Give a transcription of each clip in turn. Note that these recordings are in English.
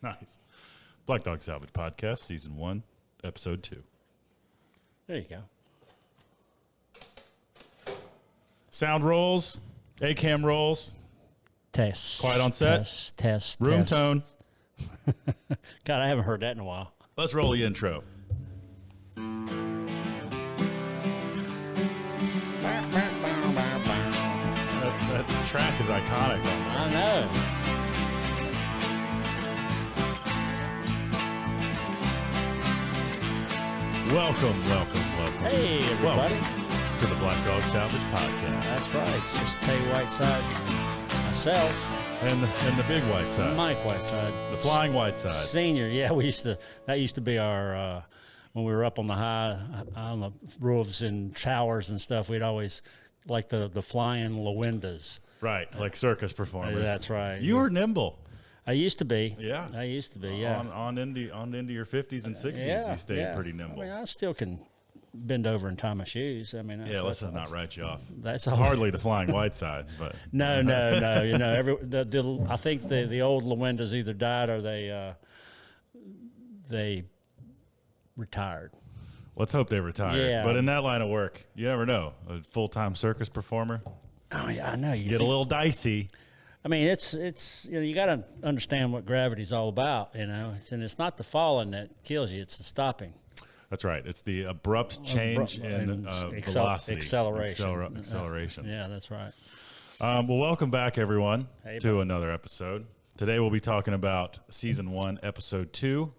Nice. Black Dog Salvage Podcast, Season 1, Episode 2. There you go. Sound rolls, A-cam rolls. Test. Quiet on set. Test. Room tone. God, I haven't heard that in a while. Let's roll the intro. That track is iconic. I know. Welcome. Hey, everybody. Welcome to the Black Dog Salvage Podcast. That's right. It's just Tay Whiteside, myself, And the big white side. Mike Whiteside. The flying white side. Senior. Yeah, that used to be our, when we were up on the on the roofs and towers and stuff, we'd always like the flying Lawindas. Right, like circus performers. That's right. You were nimble. I used to be. Yeah. I used to be, yeah. On into your 50s and 60s, you stayed pretty nimble. I mean, I still can bend over and tie my shoes. I mean, Let's not write you off. That's hardly the flying white side, but no. You know, I think the old Lawindas either died or they retired. Let's hope they retire. Yeah. But in that line of work, you never know. A full-time circus performer. Oh yeah, I know. You Get a little dicey. I mean, it's you got to understand what gravity's all about, and it's not the falling that kills you; it's the stopping. That's right. It's the abrupt change in velocity, acceleration. Yeah, that's right. Well, welcome back, everyone, Hey, to another episode. Today we'll be talking about Season 1, Episode 2,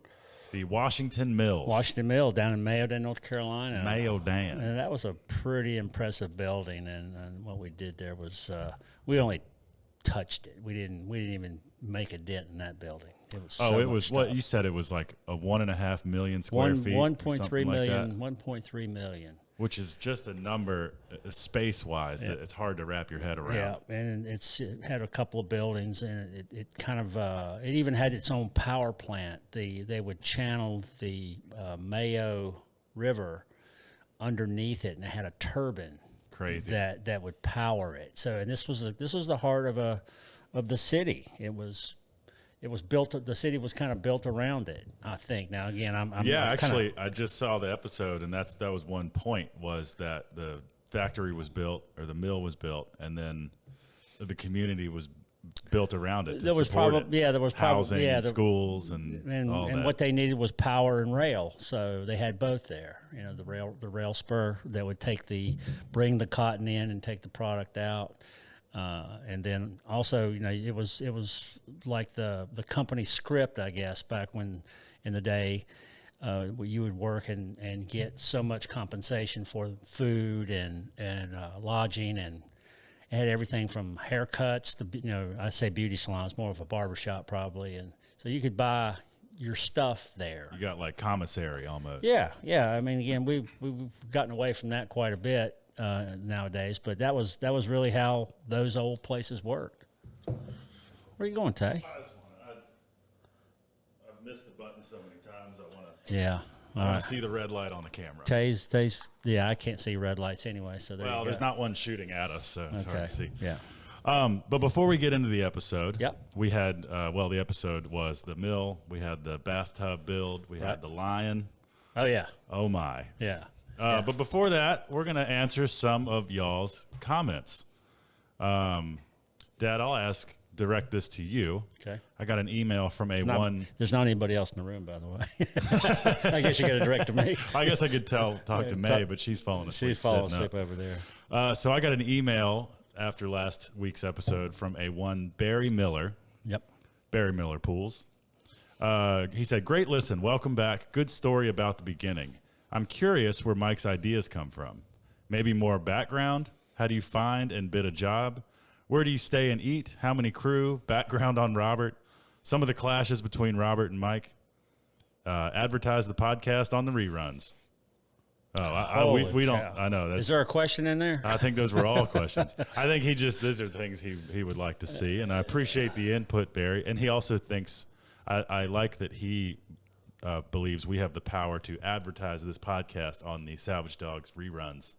the Washington Mills. Washington Mill down in Mayodan, North Carolina. Mayodan. And that was a pretty impressive building, and what we did there was we only touched it. We didn't even make a dent in that building. It was it was what you said. It was like a 1.5 million square feet. 1.3 million. 1.3 million. Which is just a number space-wise that it's hard to wrap your head around. Yeah, and it had a couple of buildings, and it kind of it even had its own power plant. They would channel the Mayo River underneath it, and it had a turbine. Crazy. That would power it. So, and this was the heart of the city. It was built. The city was kind of built around it, I think. Now, again, I just saw the episode, and that was one point, was that the factory was built, or the mill was built, and then the community was built around it. There was probably housing, and schools, and all and that. what they needed was power and rail. So they had both there. You know, the rail spur that would bring the cotton in and take the product out. And then also, you know, it was like the company script, I guess, back when in the day, where you would work and get so much compensation for food and lodging, and it had everything from haircuts to, you know, I say beauty salons, more of a barbershop probably, and so you could buy your stuff there. You got like commissary almost. Yeah. I mean, again, we've gotten away from that quite a bit nowadays, but that was really how those old places worked. Where are you going, Tay? I've missed the button so many times. I want to. Yeah. I want to see the red light on the camera. Tay's. Yeah, I can't see red lights anyway. So there's not one shooting at us, so it's hard to see. Yeah. But before we get into the episode, Yep. we had the episode was the mill. We had the bathtub build. We had the lion. Oh yeah. Oh my. Yeah. But before that, we're going to answer some of y'all's comments. Dad, I'll direct this to you. Okay. I got an email from There's not anybody else in the room, by the way. I guess you got to direct to me. I guess I could talk to May, but she's falling asleep. She's falling asleep over there. So I got an email after last week's episode from Barry Miller. Yep. Barry Miller Pools. He said, "Great listen. Welcome back. Good story about the beginning. I'm curious where Mike's ideas come from. Maybe more background. How do you find and bid a job? Where do you stay and eat? How many crew? Background on Robert. Some of the clashes between Robert and Mike. Advertise the podcast on the reruns." We don't. I know. Is there a question in there? I think those were all questions. I think these are things he would like to see, and I appreciate the input, Barry. And he also thinks I like that he believes we have the power to advertise this podcast on the Salvage Dogs reruns.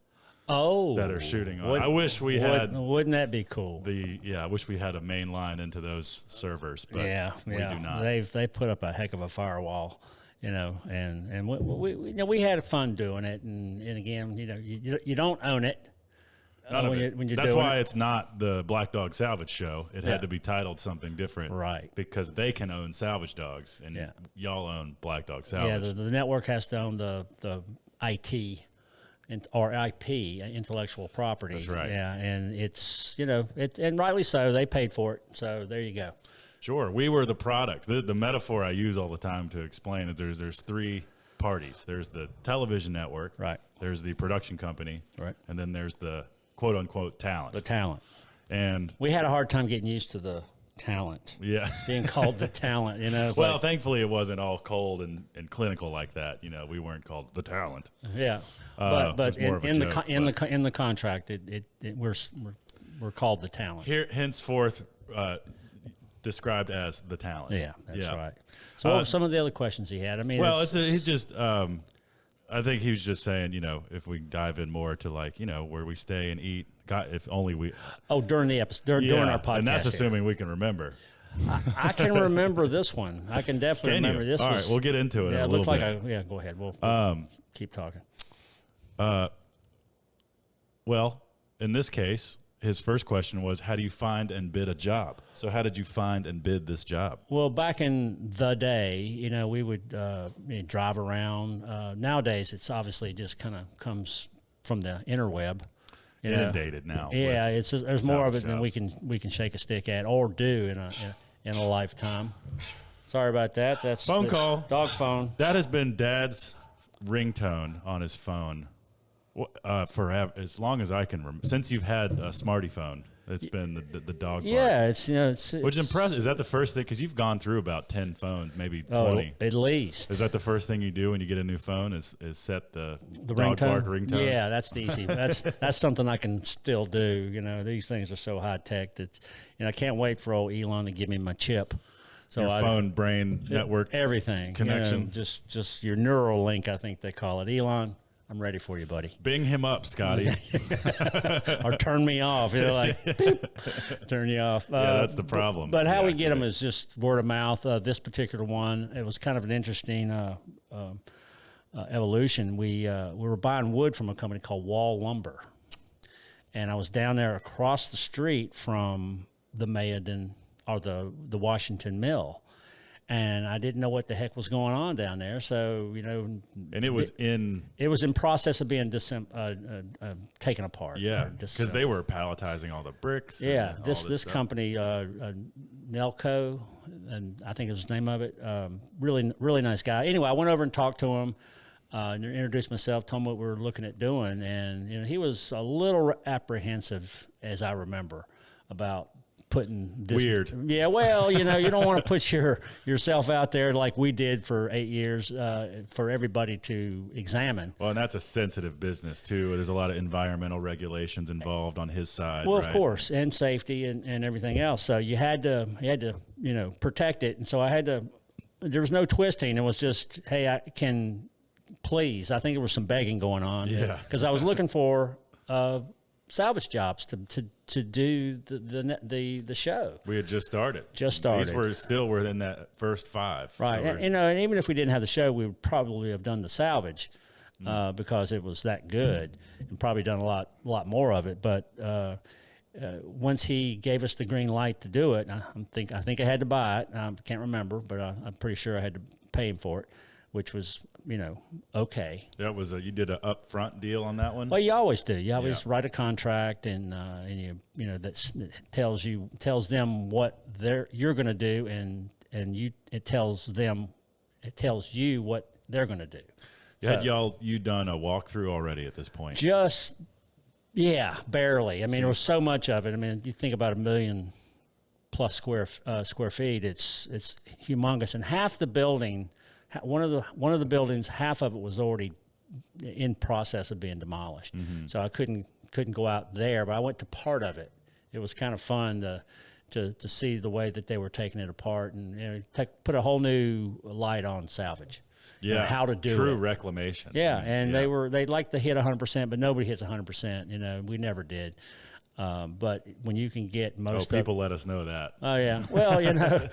that are shooting on. I wish we had. Wouldn't that be cool? I wish we had a main line into those servers, but we do not. They put up a heck of a firewall, and we had fun doing it, and again, you don't own it. When you're That's doing why it. it's not the Black Dog Salvage show. It had to be titled something different, right? Because they can own salvage dogs, and y'all own Black Dog Salvage. Yeah, the network has to own the IT or IP, intellectual property. That's right. Yeah, and it's and rightly so. They paid for it, so there you go. Sure, we were the product. The metaphor I use all the time to explain it. There's three parties. There's the television network. Right. There's the production company. Right. And then there's the quote unquote talent. The talent. And we had a hard time getting used to the talent. Yeah. Being called the talent, Well, thankfully it wasn't all cold and clinical like that. We weren't called the talent. Yeah. But in the contract, we're called the talent. Here, henceforth, described as the talent. Yeah, that's right. So what were some of the other questions he had? I mean, he's just. I think he was just saying, if we dive in more to where we stay and eat. God, if only we. Oh, during the episode, during our podcast, and that's assuming we can remember. I can remember this one. I can definitely remember this. All right, we'll get into it. Yeah, a it little looks bit. like go ahead. We'll keep talking. Well, in this case, his first question was, how do you find and bid a job? So how did you find and bid this job? Well, back in the day, we would drive around. Nowadays, it's obviously just kind of comes from the interweb. Inundated now. Yeah, there's more of it than we can shake a stick at or do in a lifetime. Sorry about that. That's phone call. Dog phone. That has been Dad's ringtone on his phone forever, as long as I can remember. Since you've had a smarty phone, it's been the dog bark. Yeah, it's which is impressive. Is that the first thing? Because you've gone through about 10 phones, maybe 20 at least. Is that the first thing you do when you get a new phone? Is set the dog ringtone? Bark ringtone? Yeah, that's easy. that's something I can still do. These things are so high tech that I can't wait for old Elon to give me my chip. So your phone brain network everything connection, just your neural link. I think they call it. Elon, I'm ready for you, buddy. Bing him up, Scotty. Or turn me off. Beep, turn you off. Yeah, that's the problem. But how we get them is just word of mouth. This particular one, it was kind of an interesting evolution. We were buying wood from a company called Wall Lumber. And I was down there across the street from the Mayodan or the Washington Mill. And I didn't know what the heck was going on down there. So, and it was in process of being taken apart. Yeah, because they were palletizing all the bricks. Yeah, this company, Nelco, and I think it was the name of it. Really, really nice guy. Anyway, I went over and talked to him, introduced myself, told him what we were looking at doing. And, he was a little apprehensive, as I remember, about putting this weird. Yeah, well, you don't want to put yourself out there like we did for 8 years for everybody to examine. Well, and that's a sensitive business too. There's a lot of environmental regulations involved on his side. Well, right? Of course, and safety and everything else. So you had to protect it. And so there was no twisting. It was just, hey, I can please. I think there was some begging going on. Yeah. Because I was looking for salvage jobs to do the show. We had just started. These were still within that first 5. Right. So and even if we didn't have the show, we would probably have done the salvage because it was that good and probably done a lot more of it. But once he gave us the green light to do it, I think I had to buy it. I can't remember, but I'm pretty sure I had to pay him for it, which was, okay. That was you did an upfront deal on that one? Well, you always do. You always write a contract and that tells them what you're going to do and it tells you what they're going to do. Had you done a walkthrough already at this point? Barely. I mean, there was so much of it. I mean, you think about 1 million plus square feet, it's humongous. And half the building, one of the buildings, half of it was already in process of being demolished. Mm-hmm. So I couldn't go out there, but I went to part of it. It was kind of fun to see the way that they were taking it apart and put a whole new light on salvage. how to do true it. reclamation. Yeah, and they'd like to hit 100%, but nobody hits 100%. You know, we never did. But when you can get most people let us know that. Oh yeah, well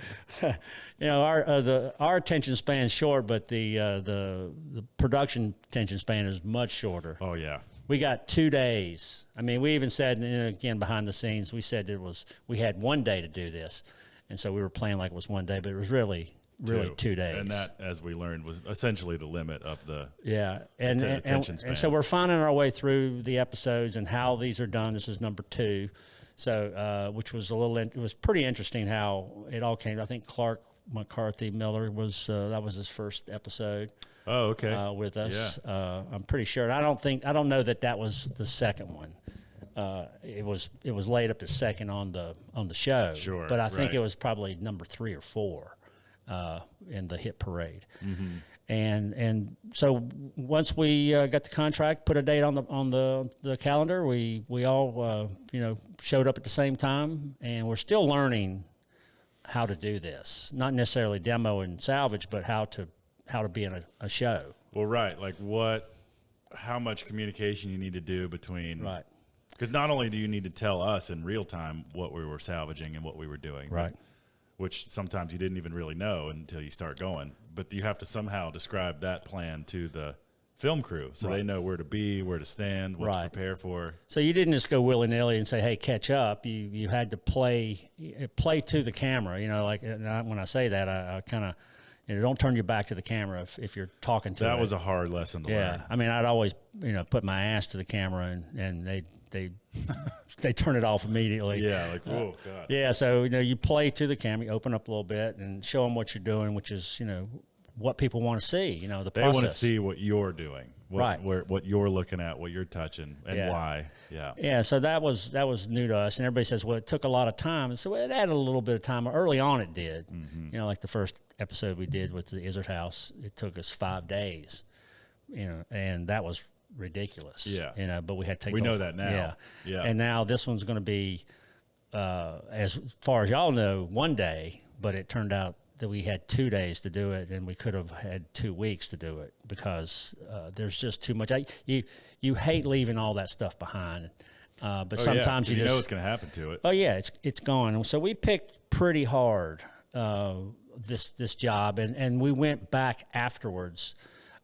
our attention span is short, but the production attention span is much shorter. Oh yeah. We got 2 days. I mean, we even said, again, behind the scenes, we said we had 1 day to do this. And so we were playing like it was 1 day, but it was really 2 days. And that, as we learned, was essentially the limit of the attention span. And so we're finding our way through the episodes and how these are done. This is number 2. So, which was it was pretty interesting how it all came. I think Clark McCarthy Miller that was his first episode. Oh, okay. With us, yeah. I'm pretty sure. I don't know that was the second one. It was laid up as second on the show. Sure, but I think it was probably number 3 or 4 in the hit parade. Mm-hmm. And so once we got the contract, put a date on the calendar, we all showed up at the same time, and we're still learning how to do this. Not necessarily demo and salvage, but how to be in a show. Well, right. Like how much communication you need to do between. Right. Because not only do you need to tell us in real time what we were salvaging and what we were doing. Right. Which sometimes you didn't even really know until you start going. But you have to somehow describe that plan to the film crew so they know where to be, where to stand, what to prepare for. So you didn't just go willy-nilly and say, hey, catch up. You had to play to the camera. You know, like when I say that, I kind of, don't turn your back to the camera if you're talking to it. That was a hard lesson to learn. Yeah, I mean, I'd always, put my ass to the camera and they turn it off immediately. Yeah, like, oh, God. Yeah, so, you play to the camera, you open up a little bit and show them what you're doing, which is, what people want to see, the process. They want to see what you're doing, what you're looking at, what you're touching, and why. Yeah. Yeah, so that was new to us, and everybody says, well, it took a lot of time. And so it added a little bit of time. Early on it did. Mm-hmm. Like the first episode we did with the Izzard House, it took us 5 days, and that was ridiculous. Yeah. But we had to take We know that now. Yeah. Yeah. And now this one's going to be, as far as y'all know, 1 day, but it turned out that we had 2 days to do it, and we could have had 2 weeks to do it because there's just too much. You hate leaving all that stuff behind, but sometimes you know it's going to happen to it. Oh yeah, it's gone. So we picked pretty hard this job, and we went back afterwards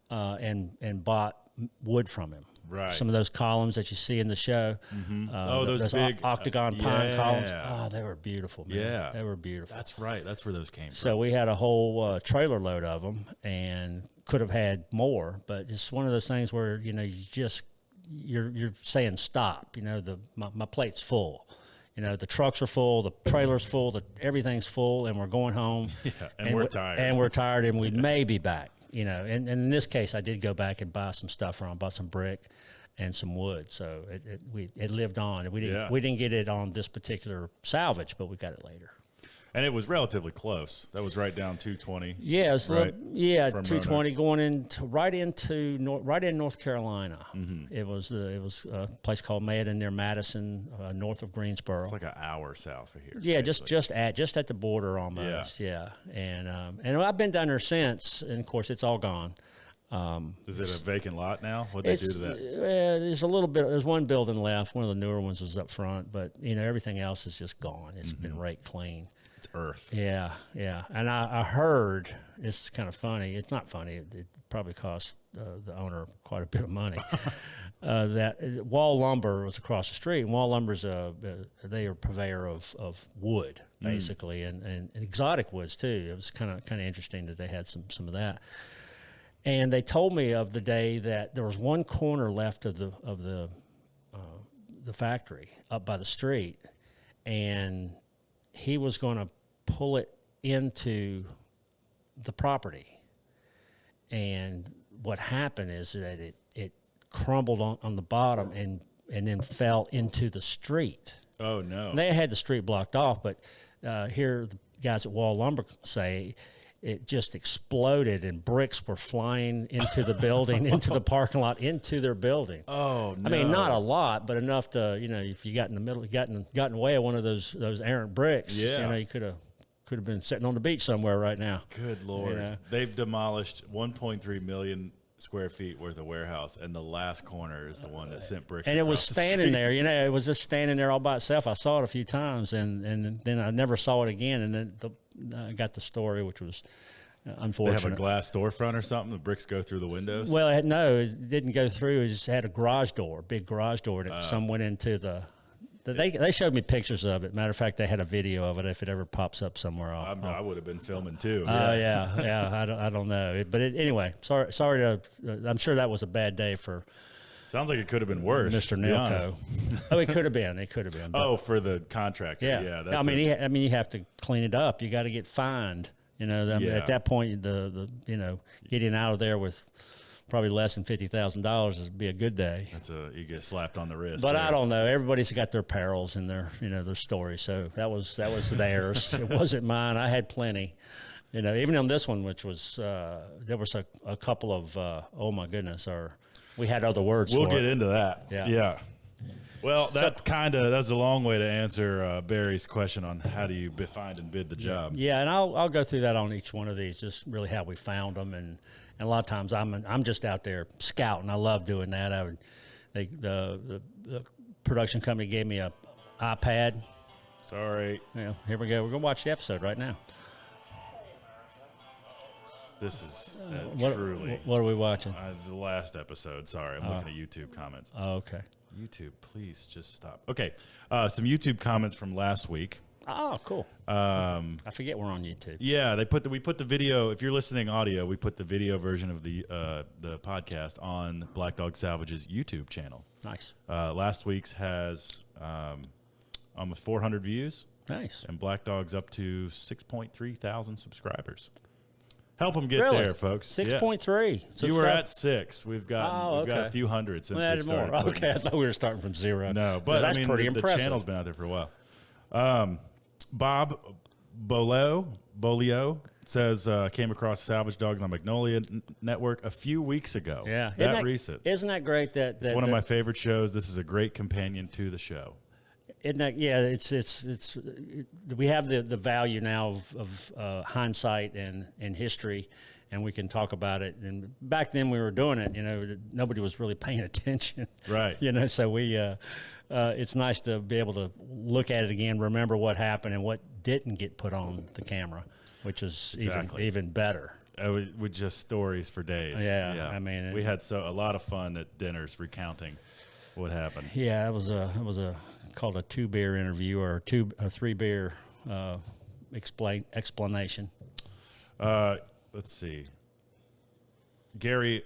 and bought wood from him. Right. Some of those columns that you see in the show. Mm-hmm. Those big octagon pine columns. Oh, they were beautiful, man. Yeah. They were beautiful. That's right. That's where those came from. So we had a whole trailer load of them and could have had more, but it's one of those things where, you're saying stop. My plate's full. The trucks are full, the trailer's full, everything's full, and we're going home. Yeah, and we're tired. And we're tired, and we may be back. And in this case, I did go back and buy some stuff from, bought some brick and some wood. So it lived on. We didn't get it on this particular salvage, but we got it later. And it was relatively close. That was right down 220. Yeah, right? 220 going right in North Carolina. Mm-hmm. It was a place called Mayodan near Madison, north of Greensboro. It's like an hour south of here. Yeah, just at the border almost. Yeah. And I've been down there since, and of course it's all gone. Is it a vacant lot now? What they do to that? There's a little bit. There's one building left. One of the newer ones was up front, but everything else is just gone. It's been raked clean. It's earth. Yeah. And I heard, this is kind of funny. It's not funny. It probably cost the owner quite a bit of money. That Wall Lumber was across the street. And Wall Lumber's they are a purveyor of wood, basically, and exotic woods too. It was kind of interesting that they had some of that. And they told me of the day that there was one corner left of the factory up by the street, and he was going to pull it into the property. And what happened is that it crumbled on the bottom and then fell into the street. Oh, no. And they had the street blocked off, but here the guys at Wall Lumber say it just exploded and bricks were flying into the building, into the parking lot, into their building. Oh, no. I mean, not a lot, but enough to, if you got in the middle, got in the way of one of those errant bricks, you could have could have been sitting on the beach somewhere right now. Good Lord. You know? They've demolished 1.3 million square feet worth of warehouse, and the last corner is the one that sent bricks. And it was across the standing street. there, you know, it was just standing there all by itself. I saw it a few times, and then I never saw it again. And then I got the story, which was unfortunate. They have a glass storefront or something. The bricks go through the windows. Well, no, it didn't go through. It just had a garage door, big garage door that some went into the. They showed me pictures of it. Matter of fact, they had a video of it. If it ever pops up somewhere, I would have been filming too. Oh yeah. I don't know. But anyway, sorry to. I'm sure that was a bad day for. Sounds like it could have been worse, Mr. Nilco. Oh, it could have been. It could have been. Oh, for the contractor. Yeah. I mean, you have to clean it up. You got to get fined. You know, at that point, the getting out of there with probably less than $50,000 would be a good day. You get slapped on the wrist. But there. I don't know. Everybody's got their perils and their stories. So that was theirs. It wasn't mine. I had plenty. You know, even on this one, which was there was a couple of oh my goodness, or we had other words. We'll for get it. into that. Yeah. Well, that's a long way to answer Barry's question on how do you find and bid the job. Yeah, and I'll go through that on each one of these, just really how we found them, and a lot of times I'm just out there scouting. I love doing that. The production company gave me a iPad. Sorry. Here we go. We're gonna watch the episode right now. This is truly. What are we watching? The last episode. Sorry, I'm looking at YouTube comments. Oh, okay. YouTube, please just stop. Okay, some YouTube comments from last week. Oh, cool. I forget we're on YouTube. Yeah, we put the video. If you're listening audio, we put the video version of the podcast on Black Dog Salvage's YouTube channel. Nice. Last week's has almost 400 views. Nice. And Black Dog's up to 6.3 thousand subscribers. Help them get Really? there, folks. 6.3. You were at 6. We've got a few hundred since we started. More. Okay, I thought we were starting from 0. No, but that's I mean, pretty the impressive. channel's been out there for a while. Bob Bolio says, came across Salvage Dogs on Magnolia Network a few weeks ago. Yeah. Recent. Isn't that great? It's one of my favorite shows. This is a great companion to the show. Isn't that, yeah, it's we have the value now of hindsight and history, and we can talk about it. And back then we were doing it, nobody was really paying attention. Right. So we, it's nice to be able to look at it again, remember what happened and what didn't get put on the camera, which is even better. With just stories for days. Yeah. I mean, we had a lot of fun at dinners recounting what happened. Yeah, it was called a 2-beer interview or a 3-beer explanation. Let's see. Gary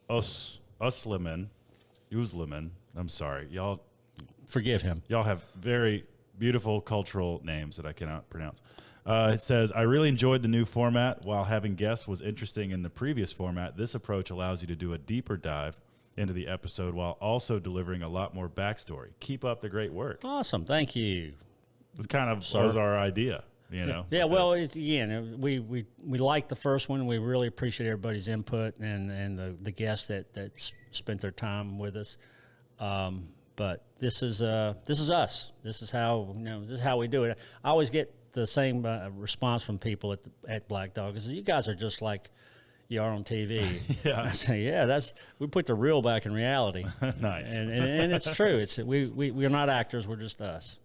Usliman. I'm sorry, y'all. Forgive him. Y'all have very beautiful cultural names that I cannot pronounce. It says, I really enjoyed the new format. While having guests was interesting in the previous format, this approach allows you to do a deeper dive into the episode while also delivering a lot more backstory. Keep up the great work. Awesome. Thank you. It's kind of was our idea, Yeah, well, it's, again, we liked the first one. We really appreciate everybody's input and the guests that spent their time with us. But this is us. This is how we do it. I always get the same response from people at Black Dog. Is you guys are just like you are on TV. Yeah. I say, we put the real back in reality. Nice. And it's true. We're not actors. We're just us.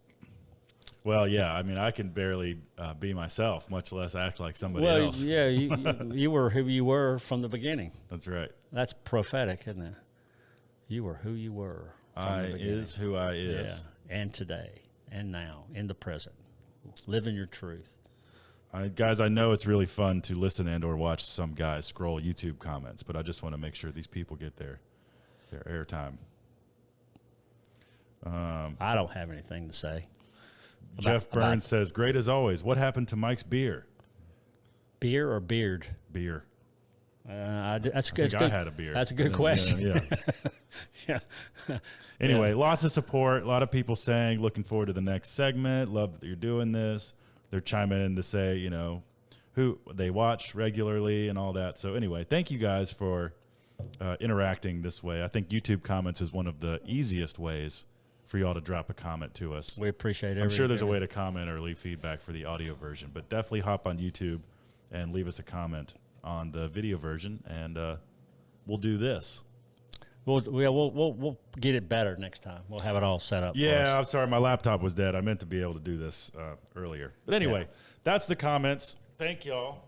Well, yeah. I mean, I can barely be myself, much less act like somebody else. Yeah, you were who you were from the beginning. That's right. That's prophetic, isn't it? You were who you were from the beginning. Is who I is. Yeah. And today, and now, in the present. Living your truth. Guys, I know it's really fun to listen and or watch some guys scroll YouTube comments, but I just want to make sure these people get their airtime. I don't have anything to say. Jeff Burns says, great as always. What happened to Mike's beer? Beer or beard? Beer. That's good. I had a beer. That's a good question. Yeah. Anyway, lots of support. A lot of people saying, looking forward to the next segment. Love that you're doing this. They're chiming in to say, who they watch regularly and all that. So anyway, thank you guys for interacting this way. I think YouTube comments is one of the easiest ways for y'all to drop a comment to us. We appreciate it. I'm sure there's a way to comment or leave feedback for the audio version, but definitely hop on YouTube and leave us a comment on the video version, and we'll do this. We'll get it better next time. We'll have it all set up. Yeah, I'm sorry, my laptop was dead. I meant to be able to do this earlier, but anyway, that's the comments. Thank y'all.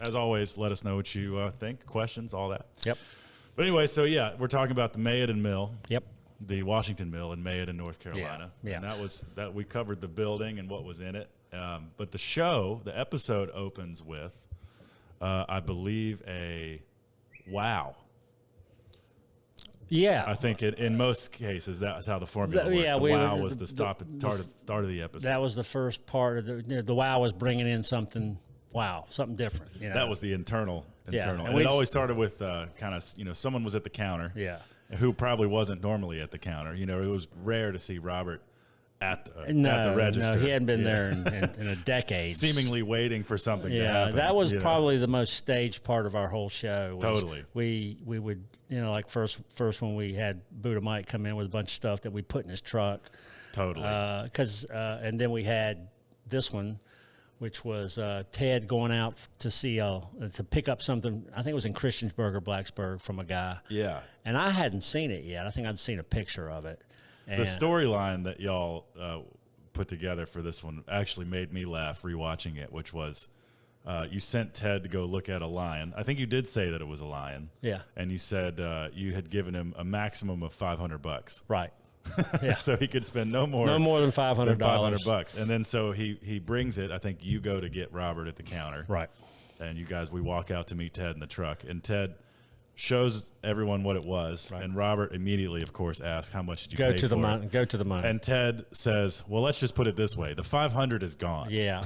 As always, let us know what you think, questions, all that. Yep. But anyway, so yeah, we're talking about the Mayodan Mill. Yep. The Washington Mill in Mayodan, North Carolina. Yeah. And that we covered the building and what was in it. But the episode opens with, I believe, a wow. Yeah. I think in most cases that's how the formula worked. Yeah, the wow was the start of the episode. That was the first part of the wow was bringing in something different. You know? That was the internal. Yeah. And it always started with kind of, someone was at the counter. Yeah. Who probably wasn't normally at the counter. It was rare to see Robert at the register. No, he hadn't been there in a decade. Seemingly waiting for something to happen. That was probably the most staged part of our whole show. Totally. We would, like first when we had Buddha Mike come in with a bunch of stuff that we put in his truck. Totally. And then we had this one, which was Ted going out to pick up something. I think it was in Christiansburg or Blacksburg from a guy. Yeah. And I hadn't seen it yet. I think I'd seen a picture of it. And the storyline that y'all put together for this one actually made me laugh rewatching it, which was you sent Ted to go look at a lion. I think you did say that it was a lion. Yeah. And you said you had given him a maximum of $500. Right. Yeah. So he could spend no more than $500. $500. And then so he brings it. I think you go to get Robert at the counter. Right. And we walk out to meet Ted in the truck. And Ted shows everyone what it was. Right. And Robert immediately, of course, asks, how much did you pay for it? Go to the money. And Ted says, well, let's just put it this way. The $500 is gone. Yeah.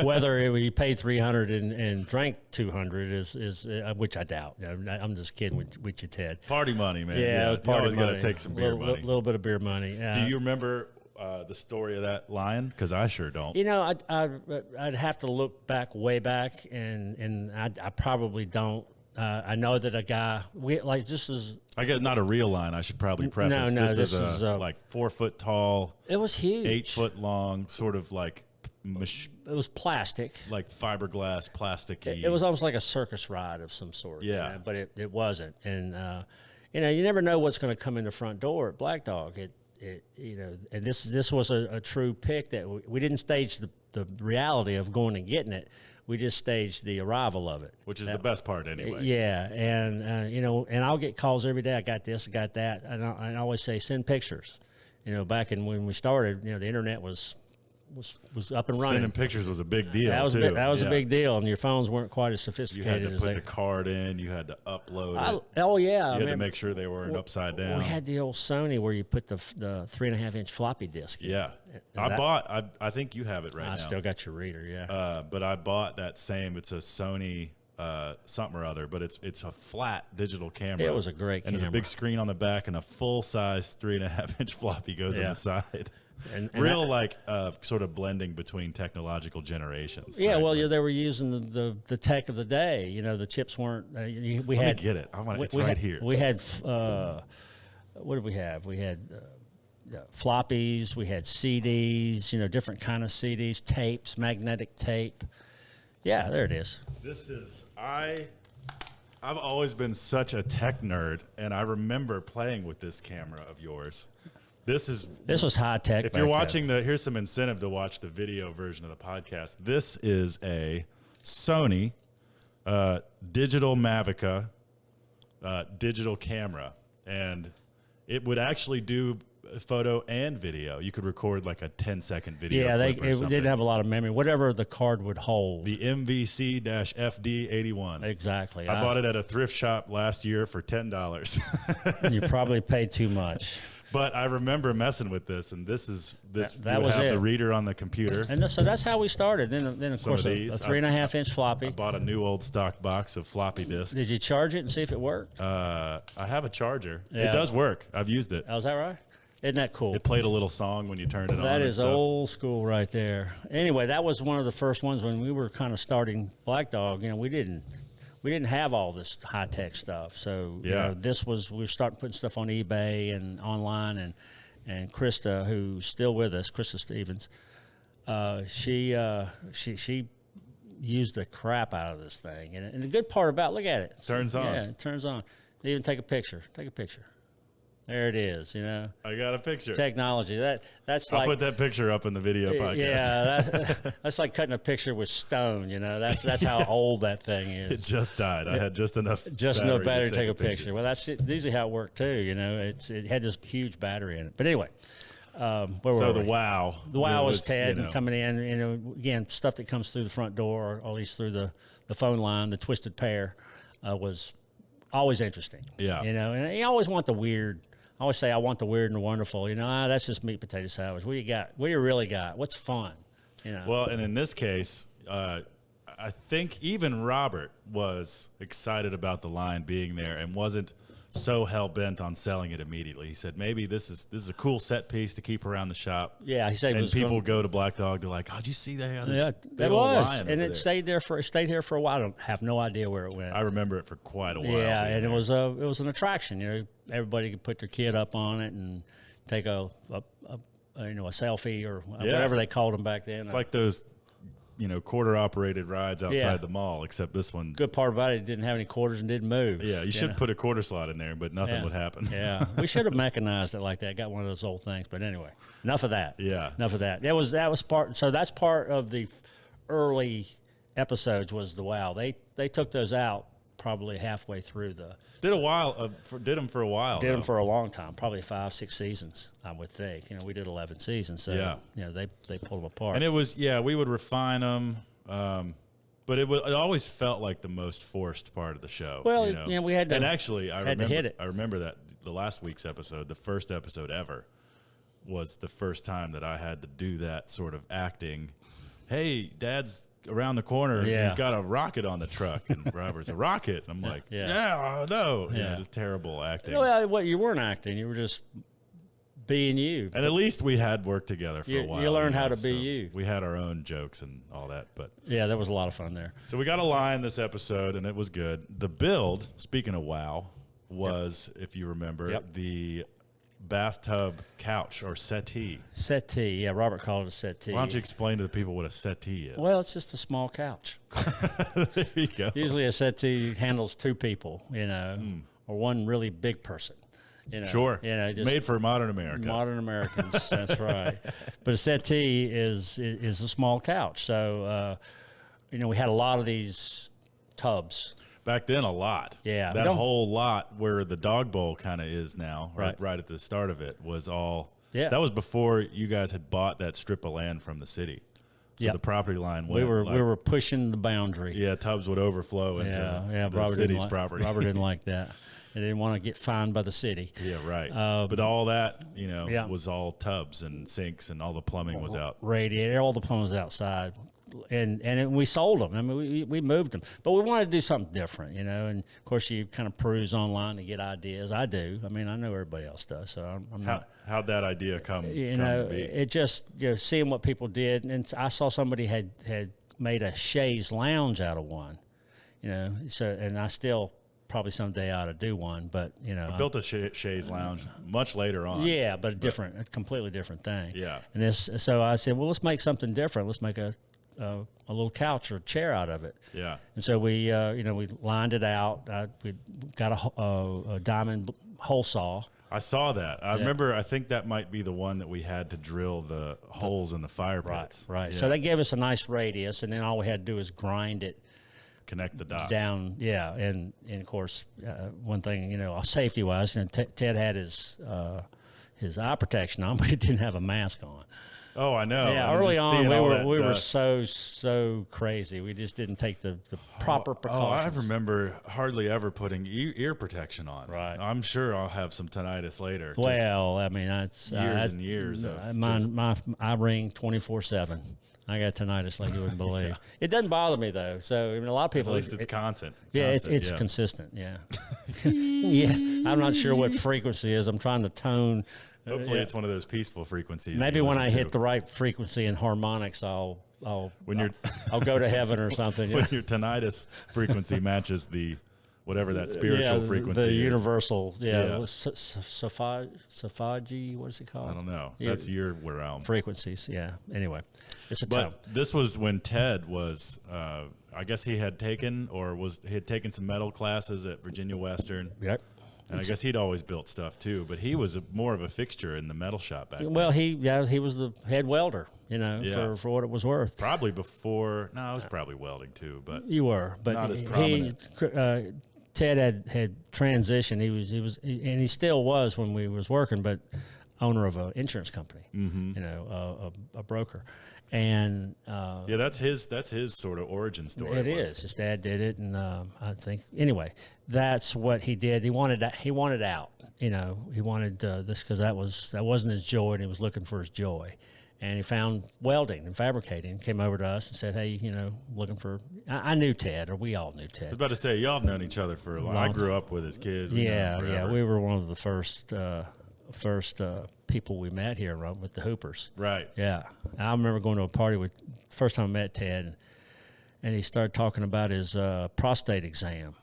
Whether he paid $300 and drank $200 is which I doubt. I'm just kidding with you, Ted. Party money, man. Yeah, you always got to take some beer money. A little bit of beer money. Do you remember the story of that lion? Because I sure don't. I'd have to look way back, and I probably don't. I know that a guy I guess not a real lion. I should probably preface. No, this is like 4 foot tall. It was huge. 8 foot long, sort of like. It was plastic, like fiberglass, plasticky. It was almost like a circus ride of some sort. Yeah, but it wasn't. And you never know what's going to come in the front door at Black Dog. And this was a true pick that we didn't stage the reality of going and getting it. We just staged the arrival of it, which is the best part anyway. Yeah, and and I'll get calls every day. I got this, I got that, and I always say send pictures. Back when we started, the internet was up and running. Sending pictures was a big deal. That was a big deal, and your phones weren't quite as sophisticated. You had to put the card in. You had to upload it. Oh yeah, you had to make sure they weren't upside down. We had the old Sony where you put the 3.5-inch floppy disk. Yeah, I think you have it right now. I still got your reader. Yeah. But I bought that same. It's a Sony something or other, but it's a flat digital camera. It was a great camera. And there's a big screen on the back, and a full size 3.5-inch floppy goes on the side. And sort of blending between technological generations. Yeah, right? They were using the tech of the day. The chips weren't. Let me get it. It's right here. We had what did we have? We had floppies. We had CDs. Different kind of CDs, tapes, magnetic tape. Yeah, there it is. This is I've always been such a tech nerd, and I remember playing with this camera of yours. This was high tech. If you're watching here's some incentive to watch the video version of the podcast. This is a Sony digital Mavica digital camera, and it would actually do photo and video. You could record like a 10-second video. Yeah, it didn't have a lot of memory. Whatever the card would hold. The MVC-FD81. Exactly. I bought it at a thrift shop last year for $10. You probably paid too much. But I remember messing with this, and that was it. The reader on the computer. And so that's how we started. Then of course, a 3.5-inch floppy. I bought a new old stock box of floppy disks. Did you charge it and see if it worked? I have a charger. Yeah. It does work. I've used it. Oh, is that right? Isn't that cool? It played a little song when you turned it on. That is old school right there. Anyway, that was one of the first ones when we were kind of starting Black Dog. We we didn't have all this high tech stuff. So Yeah. we were starting putting stuff on eBay and online, and Krista, who's still with us, Krista Stevens, she used the crap out of this thing. And the good part about, look at it. Turns on. Yeah, it turns on. They even take a picture. Take a picture. There it is, I got a picture. Technology. That's I'll like, put that picture up in the video podcast. yeah, that's like cutting a picture with stone, That's how old that thing is. It just died. I had just enough battery to take a picture. Well, that's usually how it worked too, It had this huge battery in it. But anyway, where were we? The WOW. The WOW was Ted and coming in, again, stuff that comes through the front door, or at least through the phone line, the twisted pair, was always interesting. Yeah. And you always want the weird. I always say I want the weird and the wonderful. That's just meat, potato, salvage. What do you got? What do you really got? What's fun? Well, and in this case, I think even Robert was excited about the line being there and wasn't so hell bent on selling it immediately. He said maybe this is a cool set piece to keep around the shop. Yeah, he said. And people go to Black Dog. They're like, "Oh, did you see that? Yeah, it was, and it stayed here for a while. I don't have no idea where it went. I remember it for quite a while. Yeah, and it was an attraction. Everybody could put their kid up on it and take a selfie or whatever they called them back then. It's like those quarter operated rides outside the mall, except this one. Good part about it didn't have any quarters and didn't move. Yeah, you should put a quarter slot in there, but nothing would happen. Yeah, we should have mechanized it like that. Got one of those old things, but anyway, enough of that. Yeah, enough of that. That was part. So that's part of the early episodes was the WOW. They took those out probably halfway through the. Did them for a while. Did them for a long time, probably 5-6 seasons, I would think. We did 11 seasons, so they pulled them apart. And it was we would refine them, but it always felt like the most forced part of the show. Well, we had to. And actually, I to hit it. remember that the last week's episode, the first episode ever, was the first time that I had to do that sort of acting. Hey, Dad's around the corner, he's got a rocket on the truck, and Robert's a rocket. And I'm like, no, just terrible acting. Well, you weren't acting; you were just being you. And at least we had worked together for a while. You learned how to be you. We had our own jokes and all that, but yeah, that was a lot of fun there. So we got a line this episode, and it was good. The build, speaking of WOW, was if you remember the bathtub couch or settee. Settee, yeah. Robert called it a settee. Why don't you explain to the people what a settee is? Well, it's just a small couch. There you go. Usually a settee handles 2 people, or one really big person. Sure. Just made for modern America. Modern Americans, that's right. But a settee is a small couch. So, we had a lot of these tubs. Back then, a lot. Yeah. That whole lot where the dog bowl kind of is now, right at the start of it, was all. Yeah. That was before you guys had bought that strip of land from the city. So the property line went. We were pushing the boundary. Yeah, tubs would overflow into the city's property. Robert didn't like that. They didn't want to get fined by the city. Yeah, right. But all that, was all tubs and sinks, and all the plumbing was out. Radiator, all the plumbing was outside. And we sold them. I mean, we moved them, but we wanted to do something different, And of course, you kind of peruse online to get ideas. I do. I mean, I know everybody else does. So I'm not. How'd that idea come? To be? It just seeing what people did, and I saw somebody had made a chaise lounge out of one, So, and I still probably someday I ought to do one, but I built a chaise lounge much later on. Yeah, but a completely different thing. Yeah. And so I said, well, let's make something different. Let's make a little couch or chair out of it. Yeah. And so we lined it out. We got a diamond hole saw. I saw that. I remember. I think that might be the one that we had to drill the holes in the fire pits. Right. Yeah. So they gave us a nice radius, and then all we had to do is grind it. Connect the dots. Down. Yeah. And of course, one thing, safety wise, Ted had his eye protection on, but he didn't have a mask on. Oh, I know. Yeah, early on we were so crazy. We just didn't take the proper precautions. I remember hardly ever putting ear protection on. Right. I'm sure I'll have some tinnitus later. Well, I mean, that's years and years of I ring 24/7. I got tinnitus like you wouldn't believe. Yeah. It doesn't bother me though. So a lot of people. At least it's constant. Yeah, it's consistent. Yeah. Yeah. I'm not sure what frequency is. I'm trying to tone. Hopefully it's one of those peaceful frequencies. Maybe when I hit the right frequency and harmonics, I'll I'll go to heaven or something. When your tinnitus frequency matches the whatever that spiritual frequency the is. universal, Saphagy, what is it called? I don't know. That's your realm. Frequencies, yeah. Anyway, it's a tone. But this was when Ted was, I guess he had taken some metal classes at Virginia Western. Yep. And I guess he'd always built stuff too, but he was more of a fixture in the metal shop back then. Well, he was the head welder, for what it was worth. Probably before. No, I was probably welding too, but you were, but not as prominent. Ted had transitioned. He was, and he still was when we was working, but owner of an insurance company, a broker, and that's his sort of origin story. It is. His dad did it, and I think anyway, that's what he did. He wanted out. He wanted this because that wasn't his joy, and he was looking for his joy. And he found welding and fabricating, came over to us and said, hey, looking for – I knew Ted, or we all knew Ted. I was about to say, y'all have known each other for a long time. I grew up with his kids. Yeah. We were one of the first people we met here with the Hoopers. Right. Yeah. I remember going to a party first time I met Ted, and he started talking about his prostate exam.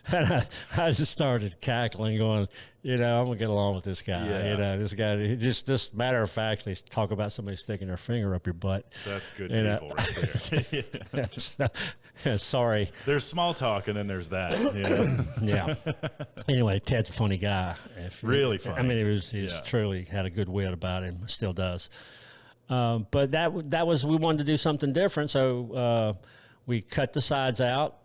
And I just started cackling, going, I'm going to get along with this guy. Yeah. This guy, just matter of factly talk about somebody sticking their finger up your butt. That's good people right there. Sorry. There's small talk, and then there's that. Yeah. Anyway, Ted's a funny guy. Really funny. I mean, he's truly had a good wit about him, still does. But that was, we wanted to do something different, so we cut the side out,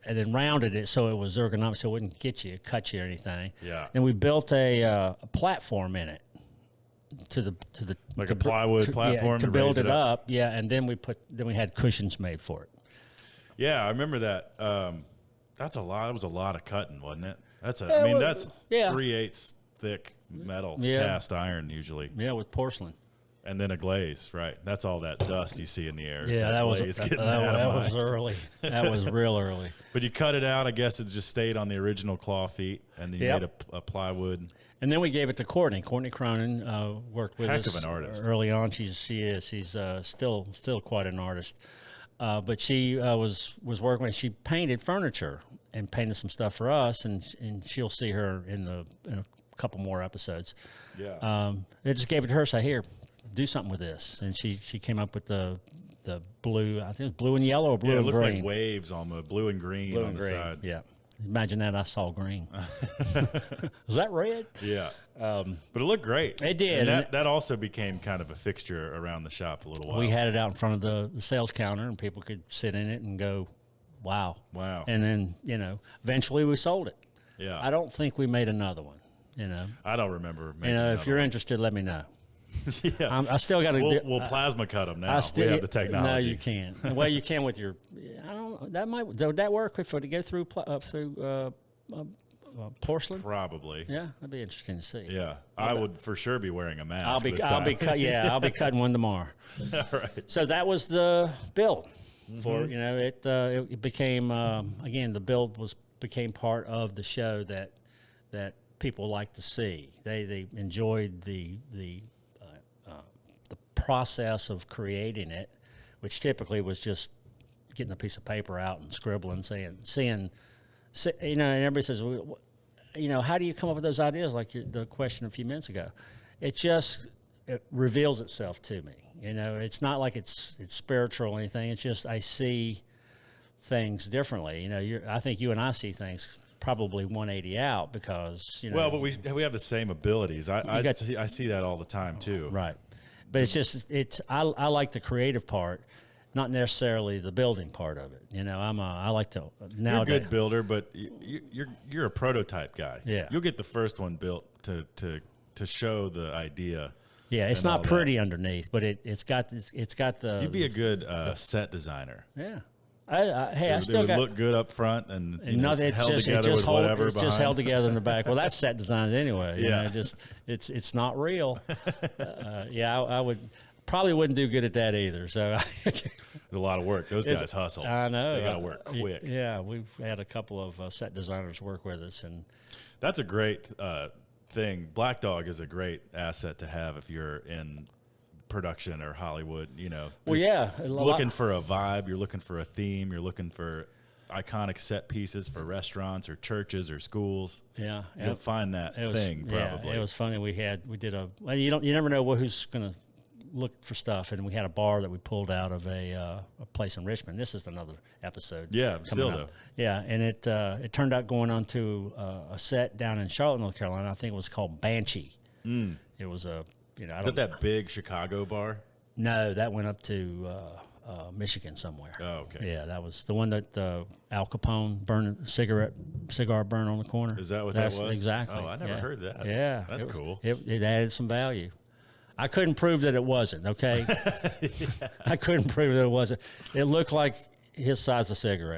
and then rounded it so it was ergonomic, so it wouldn't cut you or anything. Yeah. And we built a platform in it a plywood platform to build it up. Yeah, and then we had cushions made for it. Yeah, I remember that. That's a lot. It was a lot of cutting, wasn't it? That's 3/8 thick metal cast iron usually. Yeah, with porcelain. And then a glaze, right? That's all that dust you see in the air. That was early. That was real early. But you cut it out. I guess it just stayed on the original claw feet, and then you made a plywood. And then we gave it to Courtney. Courtney Cronin worked with us. Heck of an artist. Early on, she's still quite an artist. But she was working when she painted furniture and painted some stuff for us, and she'll see her in a couple more episodes. Yeah. They just gave it to her. Say, here, do something with this, and she came up with the blue. I think it was blue and yellow or blue and green. It looked like waves almost, blue and green on the side. Yeah. Imagine that I saw green. Was that red? Yeah. But it looked great. It did. And that also became kind of a fixture around the shop a little while. We had it out in front of the sales counter, and people could sit in it and go, wow. Wow. And then, eventually we sold it. Yeah. I don't think we made another one, I don't remember making if you're interested, let me know. Yeah. I still got to. We'll plasma cut them now. We have the technology. No, you can't. Well, you can with your. I don't know. Would that work if it go through porcelain? Probably. Yeah, that'd be interesting to see. Yeah, I would for sure be wearing a mask. I'll be cutting one tomorrow. All right. So that was the build. For it became again the build became part of the show that people like to see. They enjoyed the process of creating it, which typically was just getting a piece of paper out and scribbling, seeing, and everybody says, how do you come up with those ideas? Like the question a few minutes ago, it reveals itself to me. It's not like it's spiritual or anything. It's just I see things differently. I think you and I see things probably 180 out because Well, but we have the same abilities. I see that all the time too. Right. But I like the creative part, not necessarily the building part of it. I like to nowadays. You're a good builder, but you're a prototype guy. Yeah. You'll get the first one built to show the idea. Yeah, it's not pretty underneath, but it's got the. You'd be a good set designer. Yeah. I still would look good up front and nothing. Held together with whatever it's behind. just held together in the back. Well, that's set design anyway. Yeah. It's not real. I probably wouldn't do good at that either. So there's a lot of work. Those guys hustle. I know. They got to work quick. Yeah, we've had a couple of set designers work with us, and that's a great thing. Black Dog is a great asset to have if you're in production or Hollywood, you know. Well, yeah. Looking for a vibe, you're looking for a theme, you're looking for iconic set pieces for restaurants or churches or schools. Yeah. You'll find that thing probably. Yeah, it was funny. We you never know who's going to look for stuff, and we had a bar that we pulled out of a place in Richmond. This is another episode. Yeah, still up. though. Yeah, and it turned out going on to a set down in Charlotte, North Carolina. I think it was called Banshee. It was a Is that big Chicago bar? No, that went up to Michigan somewhere. Oh, okay. Yeah, that was the one that Al Capone cigar burn on the corner. Is that what that was? Exactly. Oh, I never heard that. Yeah, that's cool. It added some value. I couldn't prove that it wasn't. Okay, I couldn't prove that it wasn't. It looked like his size of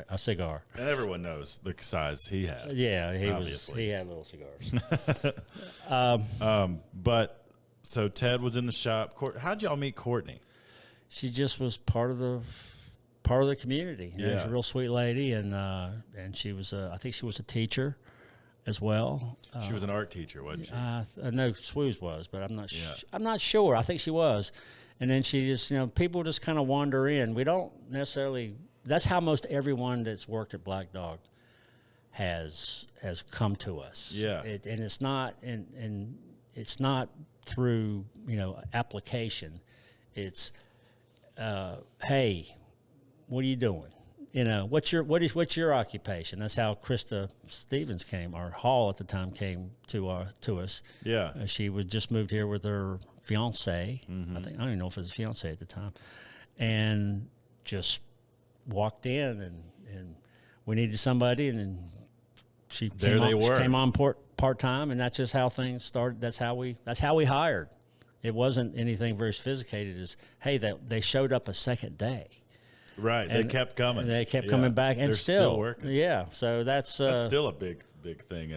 a cigar. And everyone knows the size he had. Yeah, he had little cigars. But so Ted was in the shop. How'd y'all meet Courtney? She just was part of the community. You know, she's a real sweet lady, and she was I think she was a teacher as well. She was an art teacher, wasn't she? I know Swooze was, but I'm not. I'm not sure. I think she was, and then she just people just kind of wander in. We don't necessarily. That's how most everyone that's worked at Black Dog has come to us. Yeah, and it's not and it's not through application. It's hey, what are you doing? What's your occupation? That's how Krista Stevens came, or Hall at the time came to us. Yeah, she was just moved here with her fiance. I don't even know if it was a fiance at the time, and just walked in and we needed somebody, and then she came on part time, and that's just how things started. That's how we hired. It wasn't anything very sophisticated. As hey, they showed up a second day. Right, and they kept coming. They kept coming back, and they're still working. Yeah, so that's still a big thing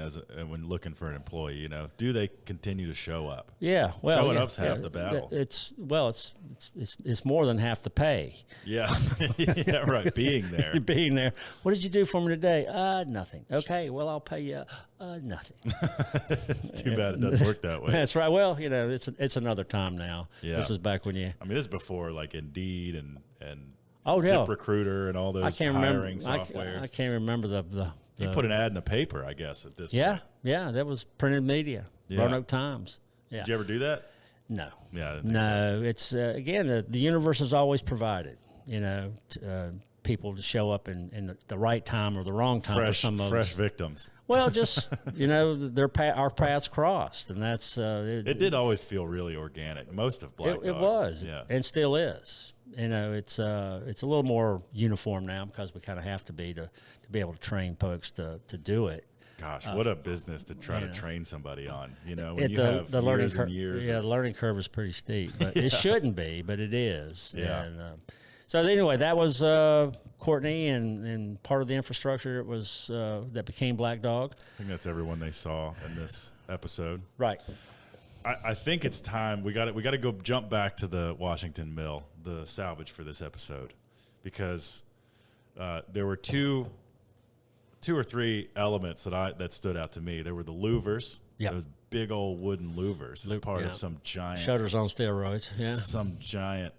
when looking for an employee. Do they continue to show up? Yeah, well, showing up's half the battle. It's more than half the pay. Yeah, yeah, right. Being there, What did you do for me today? Nothing. Okay, well I'll pay you nothing. It's too bad it doesn't work that way. That's right. Well, it's another time now. Yeah. This is back when this is before like Indeed and oh, yeah. ZipRecruiter and all those hiring software. I can't remember the. You put an ad in the paper, I guess, at this point. Yeah, that was printed media, Roanoke Times. Yeah. Did you ever do that? No. Yeah, I didn't think so. It's again the universe is always provided. People to show up in the right time or the wrong time for some of fresh victims. Well, just our paths crossed, and that's it did always feel really organic. Most of Black Dog. It was, yeah, and still is. It's a little more uniform now because we kind of have to be able to train folks to do it. Gosh, what a business to try to train somebody on. When you the have learning years and years. Yeah, the learning curve is pretty steep, but it shouldn't be, but it is. Yeah. And, so anyway, that was Courtney, and part of the infrastructure it was that became Black Dog. I think that's everyone they saw in this episode. Right. I think it's time we got to go jump back to the Washington Mill, the salvage for this episode, because there were two or three elements that stood out to me. There were the louvers, those big old wooden louvers, as part of some giant shutters on steroids. Yeah, some giant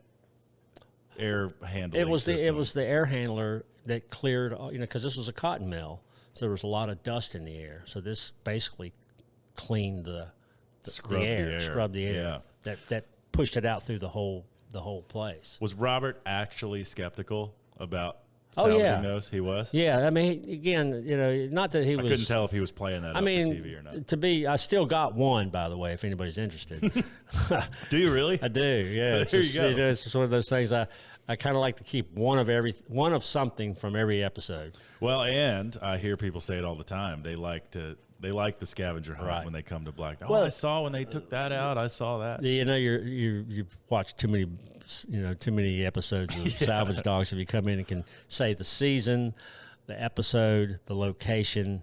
air handling. It was system. the air handler that cleared, because this was a cotton mill, so there was a lot of dust in the air. So this basically cleaned the air, scrubbed the air. Yeah. That pushed it out through the whole place. Was Robert actually skeptical about salvaging those? He was? Yeah, I mean, again, not that he was. I couldn't tell if he was playing that up for TV or not. I still got one, by the way, if anybody's interested. Do you really? I do, yeah. There you go. It's just one of those things I kind of like to keep one of something from every episode. Well, and I hear people say it all the time. They like the scavenger hunt when they come to Black Dog. I saw when they took that out. I saw that. You've watched too many episodes of Salvage Dogs. If you come in and can say the season, the episode, the location,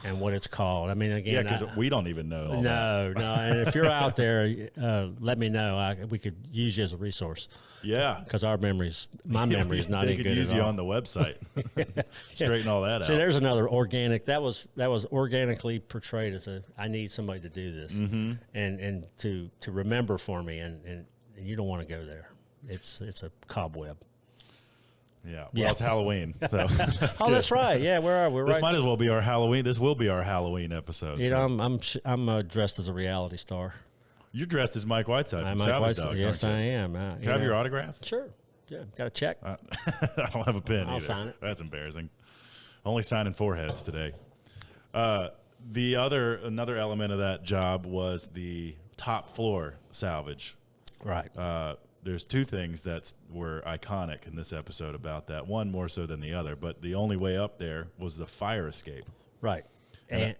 and what it's called. I mean, again, because we don't even know. All no. And if you're out there, let me know. We could use you as a resource. Yeah, because my memory's not any good. They could use you on the website. Straighten all that out. See, there's another organic. That was organically portrayed as I need somebody to do this, and to remember for me, and you don't want to go there. It's a cobweb. Yeah. Well, it's Halloween. So That's right. Yeah, where are we? This might as well be our Halloween. This will be our Halloween episode. You know, I'm dressed as a reality star. You're dressed as Mike Whiteside from Mike Salvage Whiteside. Dogs, Yes, I aren't you? am. Can I have your autograph? Sure. Yeah, got a check. I don't have a pen I'll either. sign it. That's embarrassing. Only signing foreheads today. Another element of that job was the top floor salvage. Right. There's two things that were iconic in this episode about that. One more so than the other, but the only way up there was the fire escape. Right. And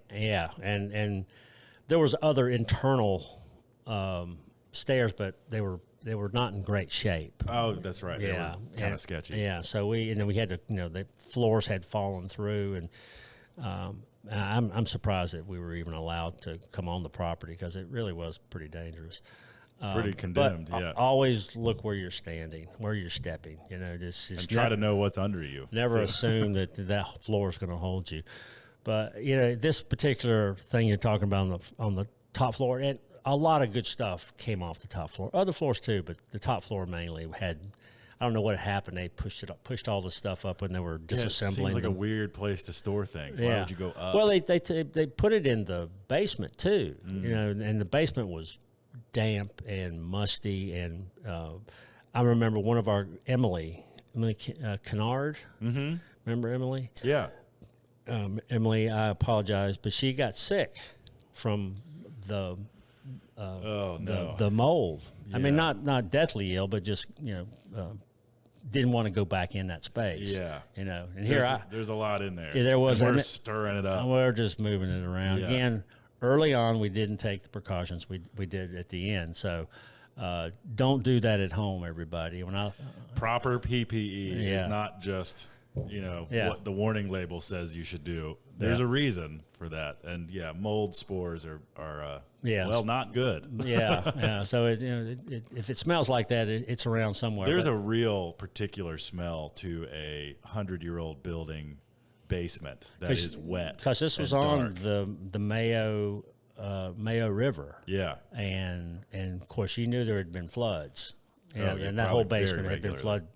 there was other internal stairs, but they were not in great shape. Oh, that's right. Yeah, They were kind of sketchy. Yeah, so we had to, the floors had fallen through, and I'm surprised that we were even allowed to come on the property because it really was pretty dangerous. Pretty condemned, but yeah. Always look where you're standing, where you're stepping. And try to know what's under you. Never assume that floor is going to hold you. But this particular thing you're talking about on the top floor, and a lot of good stuff came off the top floor. Other floors too, but the top floor mainly had. I don't know what happened. They pushed all the stuff up when they were disassembling. It seems like them. a weird place to store things. Why would you go up? Well, they put it in the basement too. And the basement was damp and musty. And I remember one of our Emily Kennard. Mm-hmm. Remember Emily? Yeah. Emily, I apologize, but she got sick from the mold. Yeah. I mean, not deathly ill, but just didn't want to go back in that space. Yeah, and there's a lot in there. Yeah, there was. And we're stirring it up. We're just moving it around. Yeah. Again, early on, we didn't take the precautions we did at the end. So don't do that at home, everybody. Proper PPE is not just what the warning label says you should do. There's a reason for that, and mold spores are not good. Yeah. So if it smells like that, it's around somewhere. There's a real particular smell to a 100-year-old building basement that is wet. Because this was on the Mayo River. Yeah. And of course you knew there had been floods. And that whole basement had been flooded,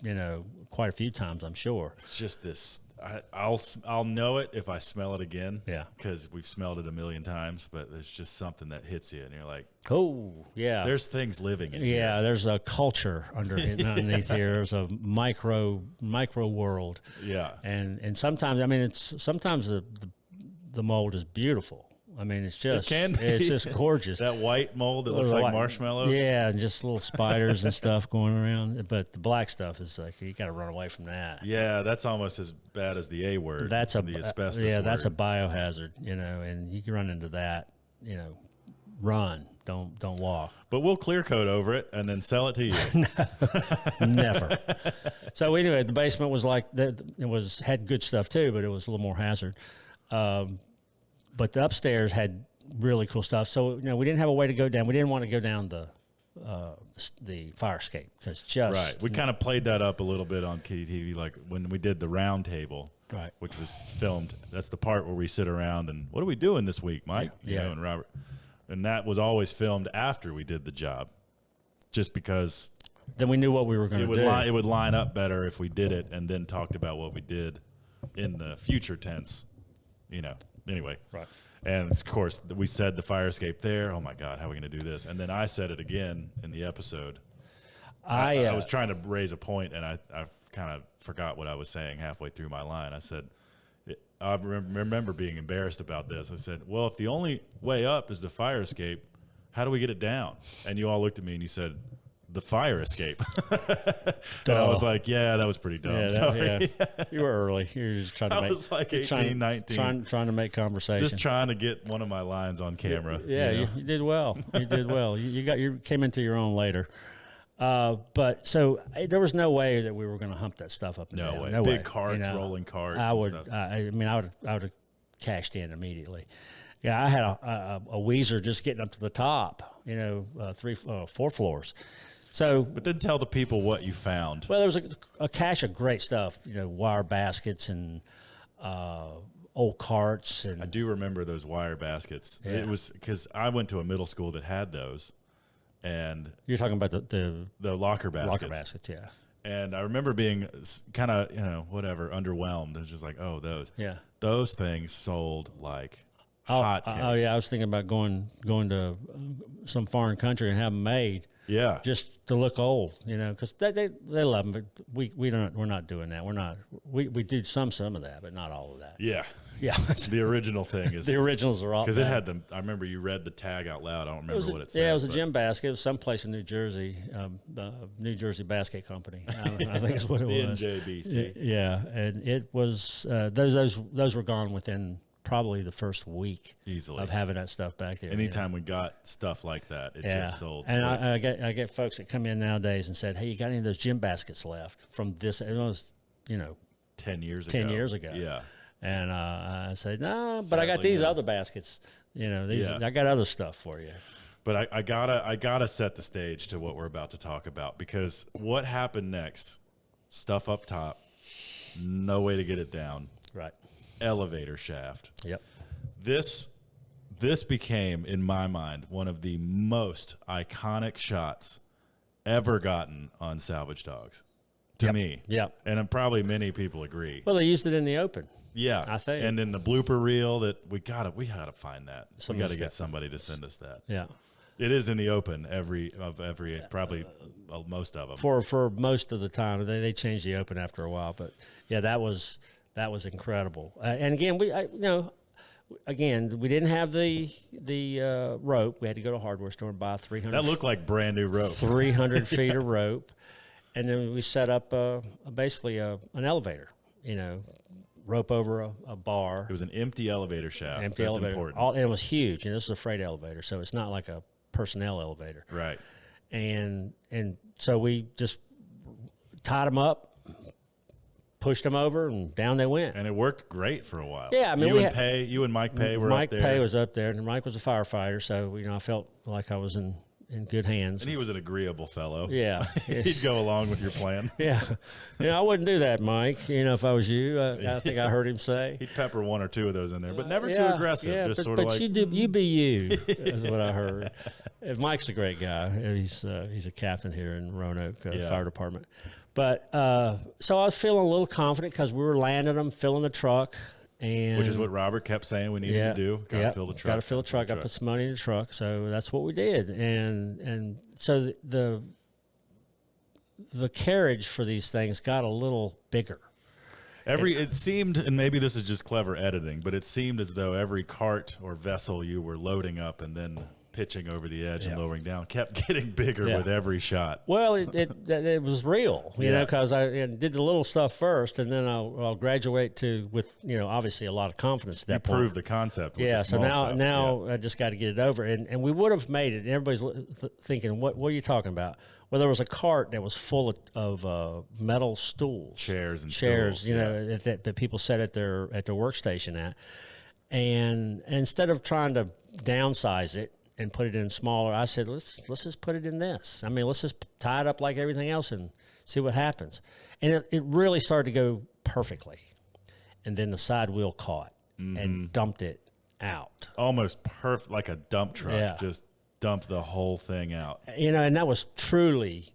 quite a few times, I'm sure. It's just this. I'll know it if I smell it again. Yeah. Because we've smelled it a million times, but it's just something that hits you, and you're like, oh, yeah. There's things living in here. Yeah, there's a culture underneath here. There's a micro world. Yeah. And sometimes, sometimes the mold is beautiful. I mean, it's just gorgeous. That white mold that looks like marshmallows. Yeah, and just little spiders and stuff going around. But the black stuff is like, you got to run away from that. Yeah, that's almost as bad as the A word. That's the asbestos word. That's a biohazard, and you can run into that, run, don't walk. But we'll clear coat over it and then sell it to you. Never. So anyway, the basement was had good stuff too, but it was a little more hazard. But the upstairs had really cool stuff. So, we didn't have a way to go down. We didn't want to go down the fire escape because right. We kind of played that up a little bit on KTV, like when we did the round table, right, which was filmed. That's the part where we sit around and what are we doing this week, Mike? And Robert, and that was always filmed after we did the job, just because. Then we knew what we were going to do. It would line up better if we did it and then talked about what we did in the future tense, Anyway, right. And of course, we said the fire escape there. Oh my God, how are we going to do this? And then I said it again in the episode. I was trying to raise a point, and I kind of forgot what I was saying halfway through my line. I said, I remember being embarrassed about this. I said, well, if the only way up is the fire escape, how do we get it down? And you all looked at me and you said, the fire escape. And I was like, yeah, that was pretty dumb. Sorry. You were early. You were just trying to make. I was like 18, 19. Trying to make conversation. Just trying to get one of my lines on camera. Yeah, you did well. You did well. You came into your own later. But so there was no way that we were going to hump that stuff up and down. Way. No Big way. carts, rolling carts. I would. And stuff. I would have cashed in immediately. Yeah, I had a Weezer just getting up to the top. 4 floors. So, but then tell the people what you found. Well, there was a cache of great stuff. Wire baskets and old carts. And I do remember those wire baskets. Yeah. It was because I went to a middle school that had those, and You're talking about the locker baskets. locker baskets, yeah. And I remember being kind of, whatever, underwhelmed. It was just like, oh, those things sold like hotcakes. Oh yeah, I was thinking about going to some foreign country and have them made. Yeah, just to look old, because they love them. But we're not doing that. We do some of that, but not all of that. Yeah. Yeah. The original thing is the originals are all because it had them. I remember you read the tag out loud. I don't remember what it said. Yeah, it was a gym basket. It was someplace in New Jersey, New Jersey Basket Company. I think is what it was. NJBC. Yeah, and it was those were gone within probably the first week easily of having that stuff back there. Anytime we got stuff like that, it just sold. And I get folks that come in nowadays and said, "Hey, you got any of those gym baskets left from this?" It was 10 years ago. 10 years ago. Yeah. And I said, no, but I got these other baskets. I got other stuff for you. But I gotta set the stage to what we're about to talk about, because what happened next? Stuff up top, no way to get it down. Right. Elevator shaft. Yep. This became, in my mind, one of the most iconic shots ever gotten on Salvage Dogs. To me. Yeah. And probably many people agree. Well, they used it in the open. Yeah, I think. And in the blooper reel we gotta find that. We gotta get somebody to send us that. Yeah, it is in the open probably most of them. For most of the time, they changed the open after a while, but yeah, that was incredible. And again, we didn't have the rope. We had to go to a hardware store and buy 300. That looked like brand new rope. 300 feet of rope, and then we set up basically an elevator. Rope over a bar. It was an empty elevator shaft. Empty That's elevator. important. And it was huge. And this is a freight elevator, so it's not like a personnel elevator. Right. And so we just tied them up, pushed them over, and down they went. And it worked great for a while. Yeah, I mean, you and Mike Pay were up there. Mike Pay was up there, and Mike was a firefighter, so I felt like I was in good hands. And he was an agreeable fellow. Yeah. He'd go along with your plan. Yeah. I wouldn't do that, Mike, if I was you. I think I heard him say. He'd pepper one or two of those in there, but never too aggressive. Yeah, just but you be you, is what I heard. Mike's a great guy. He's a captain here in Roanoke Fire Department. But so I was feeling a little confident because we were landing them, filling the truck. Which is what Robert kept saying we needed to do. Got to fill the truck. Got to fill the truck. I put some money in the truck, so that's what we did. And so the carriage for these things got a little bigger. It seemed, and maybe this is just clever editing, but it seemed as though every cart or vessel you were loading up and then pitching over the edge and lowering down kept getting bigger with every shot. Well, it was real, because I did the little stuff first, and then I'll graduate with obviously a lot of confidence at that point. Prove the concept. With the so small now stuff. I just got to get it over, and we would have made it. And everybody's thinking, what are you talking about? Well, there was a cart that was full of metal stools, chairs, stools, that people sat at their workstation at, and instead of trying to downsize it and put it in smaller, I said, let's just put it in this. I mean, let's just tie it up like everything else and see what happens. And it really started to go perfectly. And then the side wheel caught and dumped it out. Almost perfect, like a dump truck, just dumped the whole thing out. And that was truly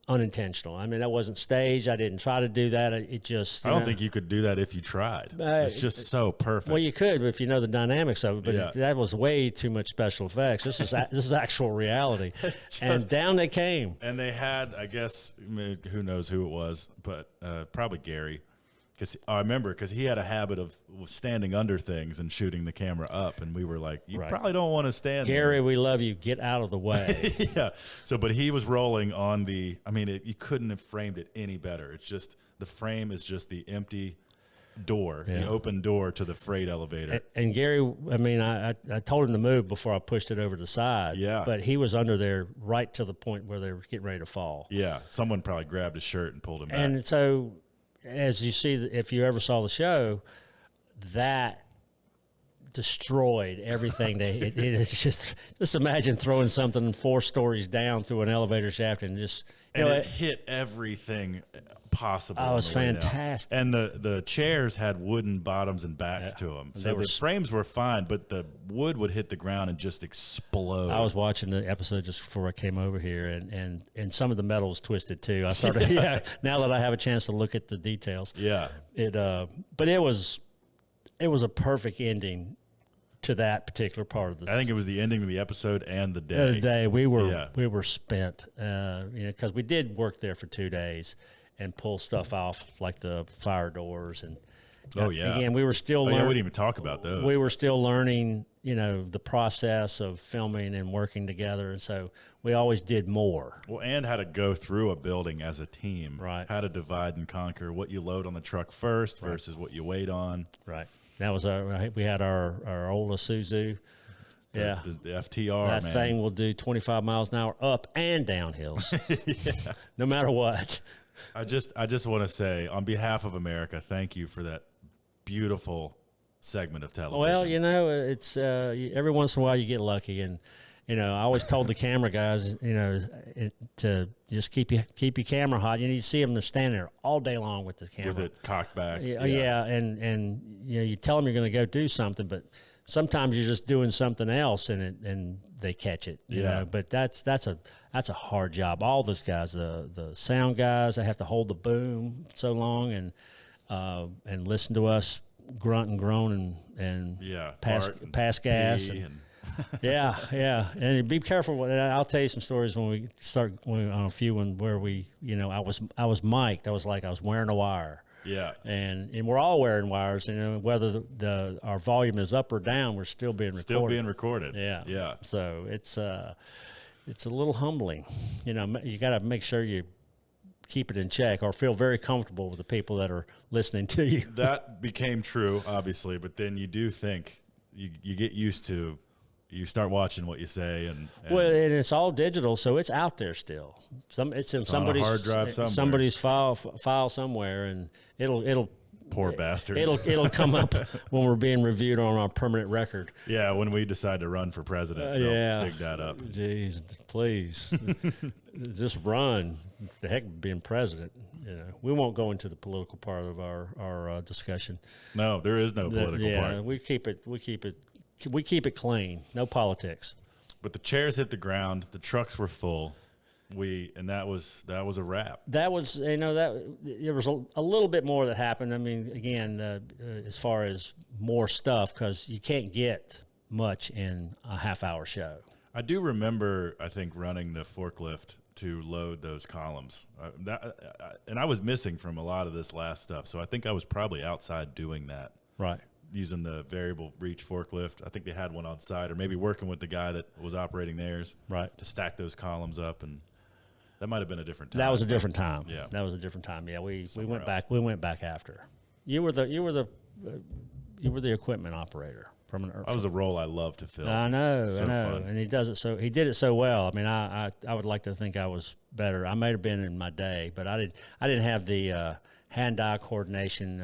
unintentional. I mean, that wasn't staged. I didn't try to do that. It just... I don't think you could do that if you tried. It's just so perfect. Well, you could if you know the dynamics of it, but that was way too much special effects. This is actual reality. And down they came. And they had, I guess, who knows who it was, but probably Gary. I remember because he had a habit of standing under things and shooting the camera up, and we were like, "You probably don't want to stand Gary, there. We love you. Get out of the way." Yeah. So, but he was rolling on the. I mean, you couldn't have framed it any better. It's just the frame is just the empty door, the open door to the freight elevator. And Gary, I mean, I told him to move before I pushed it over to the side. Yeah. But he was under there right to the point where they were getting ready to fall. Yeah. Someone probably grabbed his shirt and pulled him back. And so, as you see, if you ever saw the show, that destroyed everything. It's just imagine throwing something 4 stories down through an elevator shaft and just it hit everything possible. Oh, it was on the way down. fantastic. And the chairs had wooden bottoms and backs to them. So the frames were fine, but the wood would hit the ground and just explode. I was watching the episode just before I came over here, and some of the metal was twisted too. I started, now that I have a chance to look at the details. Yeah. But it was a perfect ending to that particular part of the. I think it was the ending of the episode and the day. The day we were spent, because we did work there for 2 days and pull stuff off like the fire doors and. Again, we were still. We didn't even talk about those. We were still learning, the process of filming and working together, and so we always did more. Well, and how to go through a building as a team. Right. How to divide and conquer what you load on the truck first versus what you wait on. Right. That was we had our old Isuzu. The FTR, that man. thing will do 25 miles an hour up and down hills, no matter what. I just want to say, on behalf of America, thank you for that beautiful segment of television. Well, it's every once in a while you get lucky, and I always told the camera guys, to just keep your camera hot. You see them; they're standing there all day long with the camera, with it cocked back. Yeah, and you tell them you're going to go do something, but sometimes you're just doing something else, and they catch it. You know, but that's a hard job. All those guys, the sound guys, they have to hold the boom so long and listen to us grunt and groan and pass gas. And be careful. I'll tell you some stories when we start on a few where I was mic'd. I was like I was wearing a wire. Yeah, and we're all wearing wires, whether our volume is up or down, we're still being recorded. Still being recorded. Yeah. So it's a little humbling. You got to make sure you keep it in check or feel very comfortable with the people that are listening to you. That became true, obviously, but then you do think you get used to. You start watching what you say, and it's all digital, so it's out there still. It's in somebody's hard drive somewhere. Somebody's file somewhere, and it'll poor bastards. It'll come up when we're being reviewed on our permanent record. Yeah, when we decide to run for president, they'll dig that up. Jeez, please, just run. The heck, being president. We won't go into the political part of our discussion. No, there is no political part. Yeah, we keep it clean. No politics. But the chairs hit the ground. The trucks were full. That was a wrap. That was there was a little bit more that happened. I mean, again, as far as more stuff, because you can't get much in a half-hour show. I do remember, I think, running the forklift to load those columns. And I was missing from a lot of this last stuff, so I think I was probably outside doing that. Right. Using the variable reach forklift. I think they had one on site, or maybe working with the guy that was operating theirs. Right. To stack those columns up, and that might have been a different time. That was a different time. Yeah. That was a different time. Yeah, we went back. We went back after. You were the equipment operator. That was a role I love to fill. I know, Fun. And he did it so well. I mean, I would like to think I was better. I may have been in my day, but I didn't have the hand-eye coordination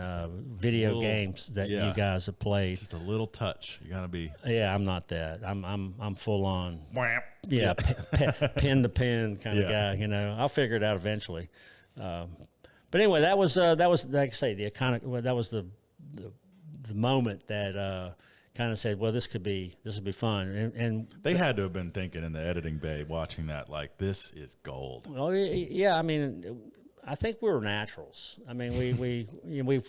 video games that you guys have played. Just a little touch. You gotta be. Yeah, I'm not that. I'm full on. Yeah, pin to pin kind of guy. I'll figure it out eventually. But anyway, that was like I say that was the moment that kind of said, well, this would be fun. And they had to have been thinking in the editing bay, watching that, like, this is gold. Well, yeah. I mean, I think we were naturals. I mean, we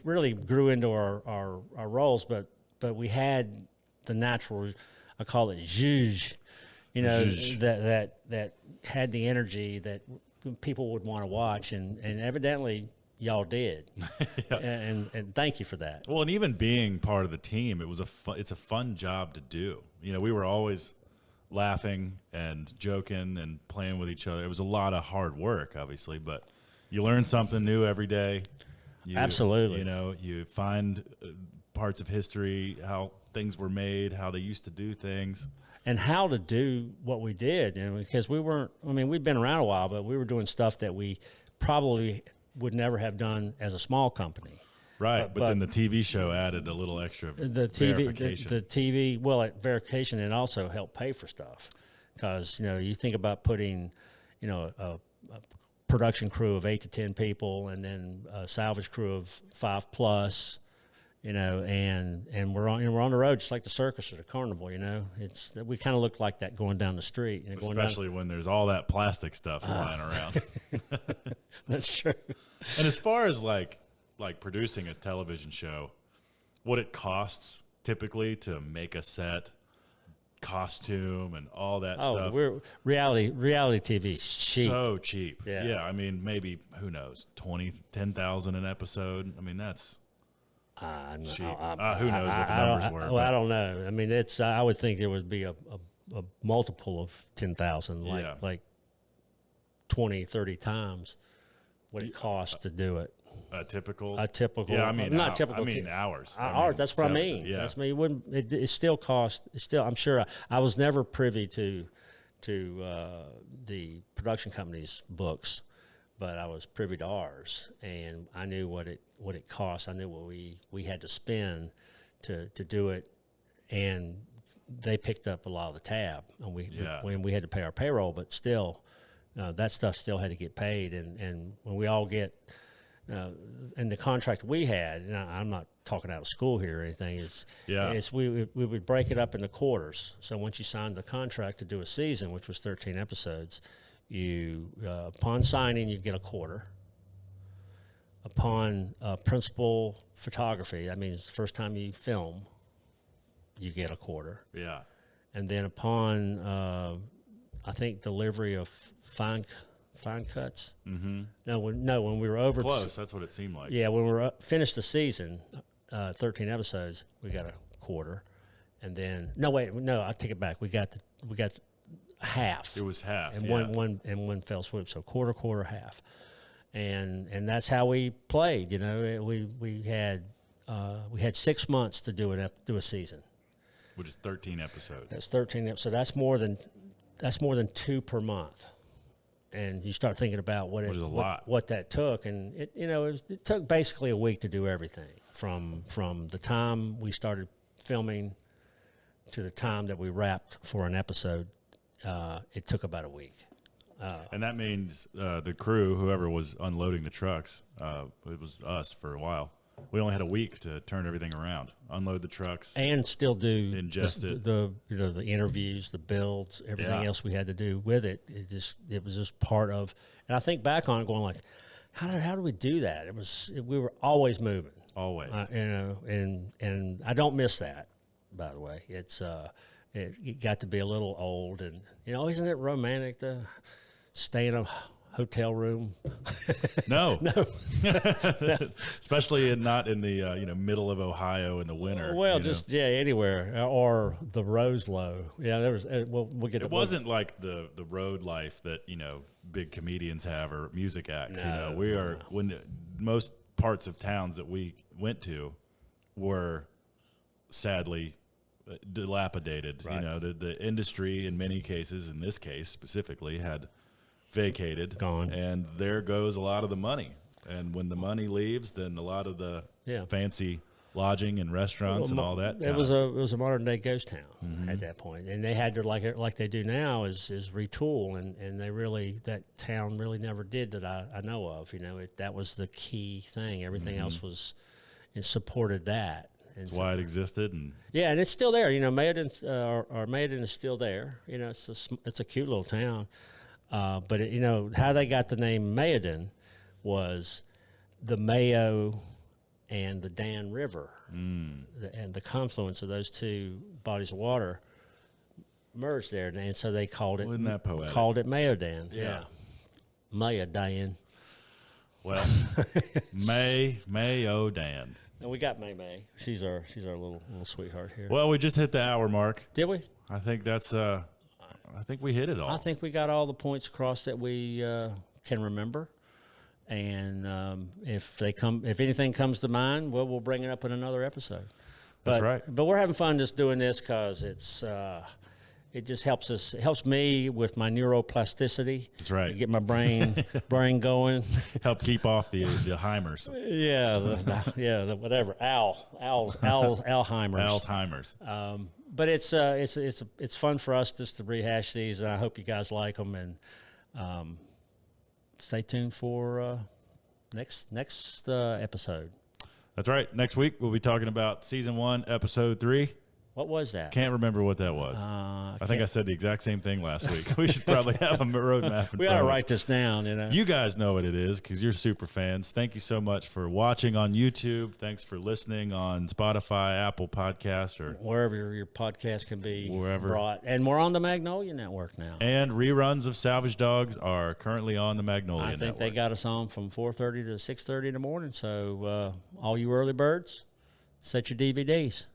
really grew into our roles, but we had the natural. I call it zhuzh. That had the energy that people would want to watch, and evidently y'all did. and thank you for that. Well, and even being part of the team, it's a fun job to do. We were always laughing and joking and playing with each other. It was a lot of hard work, obviously, but you learn something new every day. Absolutely. You find parts of history, how things were made, how they used to do things. And how to do what we did. Because we'd been around a while, but we were doing stuff that we probably would never have done as a small company. Right, but then the TV show added a little extra verification. The TV, verification, and also helped pay for stuff. Because, you think about putting, a production crew of 8 to 10 people, and then a salvage crew of 5+. And we're on the road just like the circus or the carnival. We kind of look like that going down the street. Especially when there's all that plastic stuff flying around. That's true. And as far as like producing a television show, what it costs typically to make a set, costume, and all that stuff. We're reality TV cheap. So cheap. Yeah. I mean, maybe, who knows, 10,000 an episode. I mean, that's cheap. Who knows what the numbers were. Well, I don't know. I mean, I would think there would be a multiple of 10,000, like 20, 30 times what it costs to do it. A typical. Yeah, I mean, not typical. I mean, hours. Hours. That's what I mean. Yeah. That's me. It still costs. I'm sure. I was never privy to the production company's books, but I was privy to ours, and I knew what it cost. I knew what we had to spend to do it, and they picked up a lot of the tab, and we had to pay our payroll, but still, that stuff still had to get paid, and when we all get. And the contract we had, and I'm not talking out of school here or anything, we would break it up into quarters. So once you signed the contract to do a season, which was 13 episodes, you upon signing, you'd get a quarter. Upon principal photography, that means the first time you film, you get a quarter. Yeah. And then upon, I think, delivery of fine cuts. Mm-hmm. No, when we were over close, that's what it seemed like. Yeah, when we were finished the season, 13 episodes, we got a quarter, and then I take it back. We got half. It was half, and one fell swoop. So quarter, half, and that's how we played. We had 6 months to do a season, which is 13 episodes. That's 13 episodes. So that's more than 2 per month. And you start thinking about what that took, and it took basically a week to do everything from the time we started filming to the time that we wrapped for an episode. It took about a week. And that means the crew, whoever was unloading the trucks, it was us for a while. We only had a week to turn everything around, unload the trucks, and still do the interviews, the builds, everything else we had to do with it. It was just part of. And I think back on it, going like, how did we do that? We were always moving, always, and I don't miss that. By the way, it got to be a little old, and isn't it romantic to stay in a hotel room? No. Especially not in the middle of Ohio in the winter. Well, anywhere, or the Rose Low. Yeah, there was. We'll get. It wasn't like the road life that big comedians have or music acts. No, when most parts of towns that we went to were sadly dilapidated. Right. The industry in many cases, in this case specifically, had vacated, gone, and there goes a lot of the money. And when the money leaves, then a lot of the fancy lodging and restaurants and all that. It was a modern day ghost town at that point, and they had to like they do now is retool, and that town really never did that I know of. That was the key thing. Everything else supported that. That's why it existed, and it's still there. Mayodan is still there. It's a cute little town. But how they got the name Mayodan was the Mayo and the Dan River, and the confluence of those two bodies of water merged there, and so they called it. Isn't that poetic? Called it Mayodan. Yeah. Mayodan. Well, Mayodan. And we got May. She's our little sweetheart here. Well, we just hit the hour mark. Did we? I think that's. I think we hit it all. I think we got all the points across that we can remember, and if anything comes to mind, we'll bring it up in another episode. That's right. But we're having fun just doing this because it just helps us. It helps me with my neuroplasticity. That's right. Get my brain going. Help keep off the Alzheimer's. Yeah, the whatever Alzheimer's. Alzheimer's. But it's fun for us just to rehash these, and I hope you guys like them. And stay tuned for next episode. That's right. Next week, we'll be talking about season 1, episode 3. What was that? Can't remember what that was. I think I said the exact same thing last week. We should probably have a roadmap. We ought to write this down. You guys know what it is because you're super fans. Thank you so much for watching on YouTube. Thanks for listening on Spotify, Apple Podcasts, or wherever your podcast can be brought. And we're on the Magnolia Network now. And reruns of Salvage Dogs are currently on the Magnolia Network. I think they got us on from 4:30 to 6:30 in the morning. So all you early birds, set your DVDs.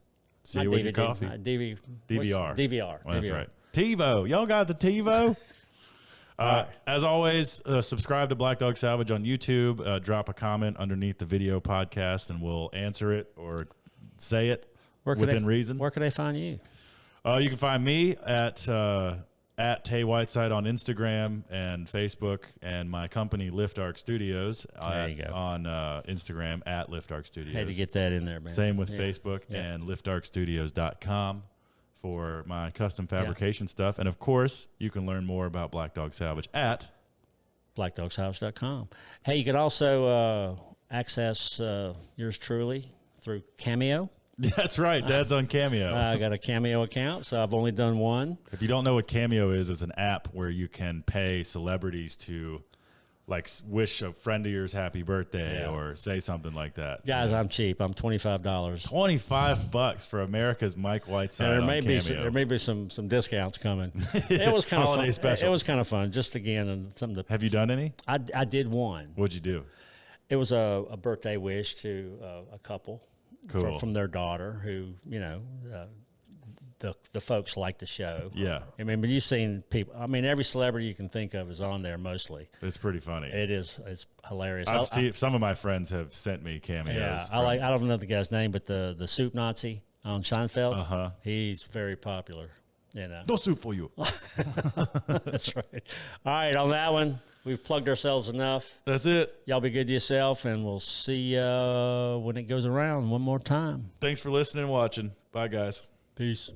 See you with your coffee. DVR. DVR. Well, that's right. TiVo. Y'all got the TiVo? As always, subscribe to Black Dog Salvage on YouTube. Drop a comment underneath the video podcast, and we'll answer it or say it within reason. Where can they find you? You can find me at Tay Whiteside on Instagram and Facebook, and my company Lift Arc Studios on Instagram at Lift Arc Studios. Had to get that in there, man. Same with Facebook and liftarcstudios.com for my custom fabrication stuff. And of course, you can learn more about Black Dog Salvage at blackdogsalvage.com. Hey, you can also access yours truly through Cameo. That's right. Dad's on Cameo. I got a Cameo account, so I've only done one. If you don't know what Cameo is, it's an app where you can pay celebrities to, like, wish a friend of yours happy birthday or say something like that. Guys, I'm cheap. I'm $25. $25 for America's Mike Whiteside and there may be some discounts coming. It was kind of fun. Special. It was kind of fun. Just again, and something. Have you done any? I did one. What'd you do? It was a birthday wish to a couple. Cool. From their daughter, who the folks like the show. Yeah, I mean, but you've seen people. I mean, every celebrity you can think of is on there. Mostly, it's pretty funny. It is. It's hilarious. I've seen some of my friends have sent me cameos. Yeah, I don't know the guy's name, but the soup Nazi on Seinfeld. He's very popular. No soup for you. That's right. All right, on that one, we've plugged ourselves enough. That's it. Y'all be good to yourself, and we'll see you when it goes around one more time. Thanks for listening and watching. Bye, guys. Peace.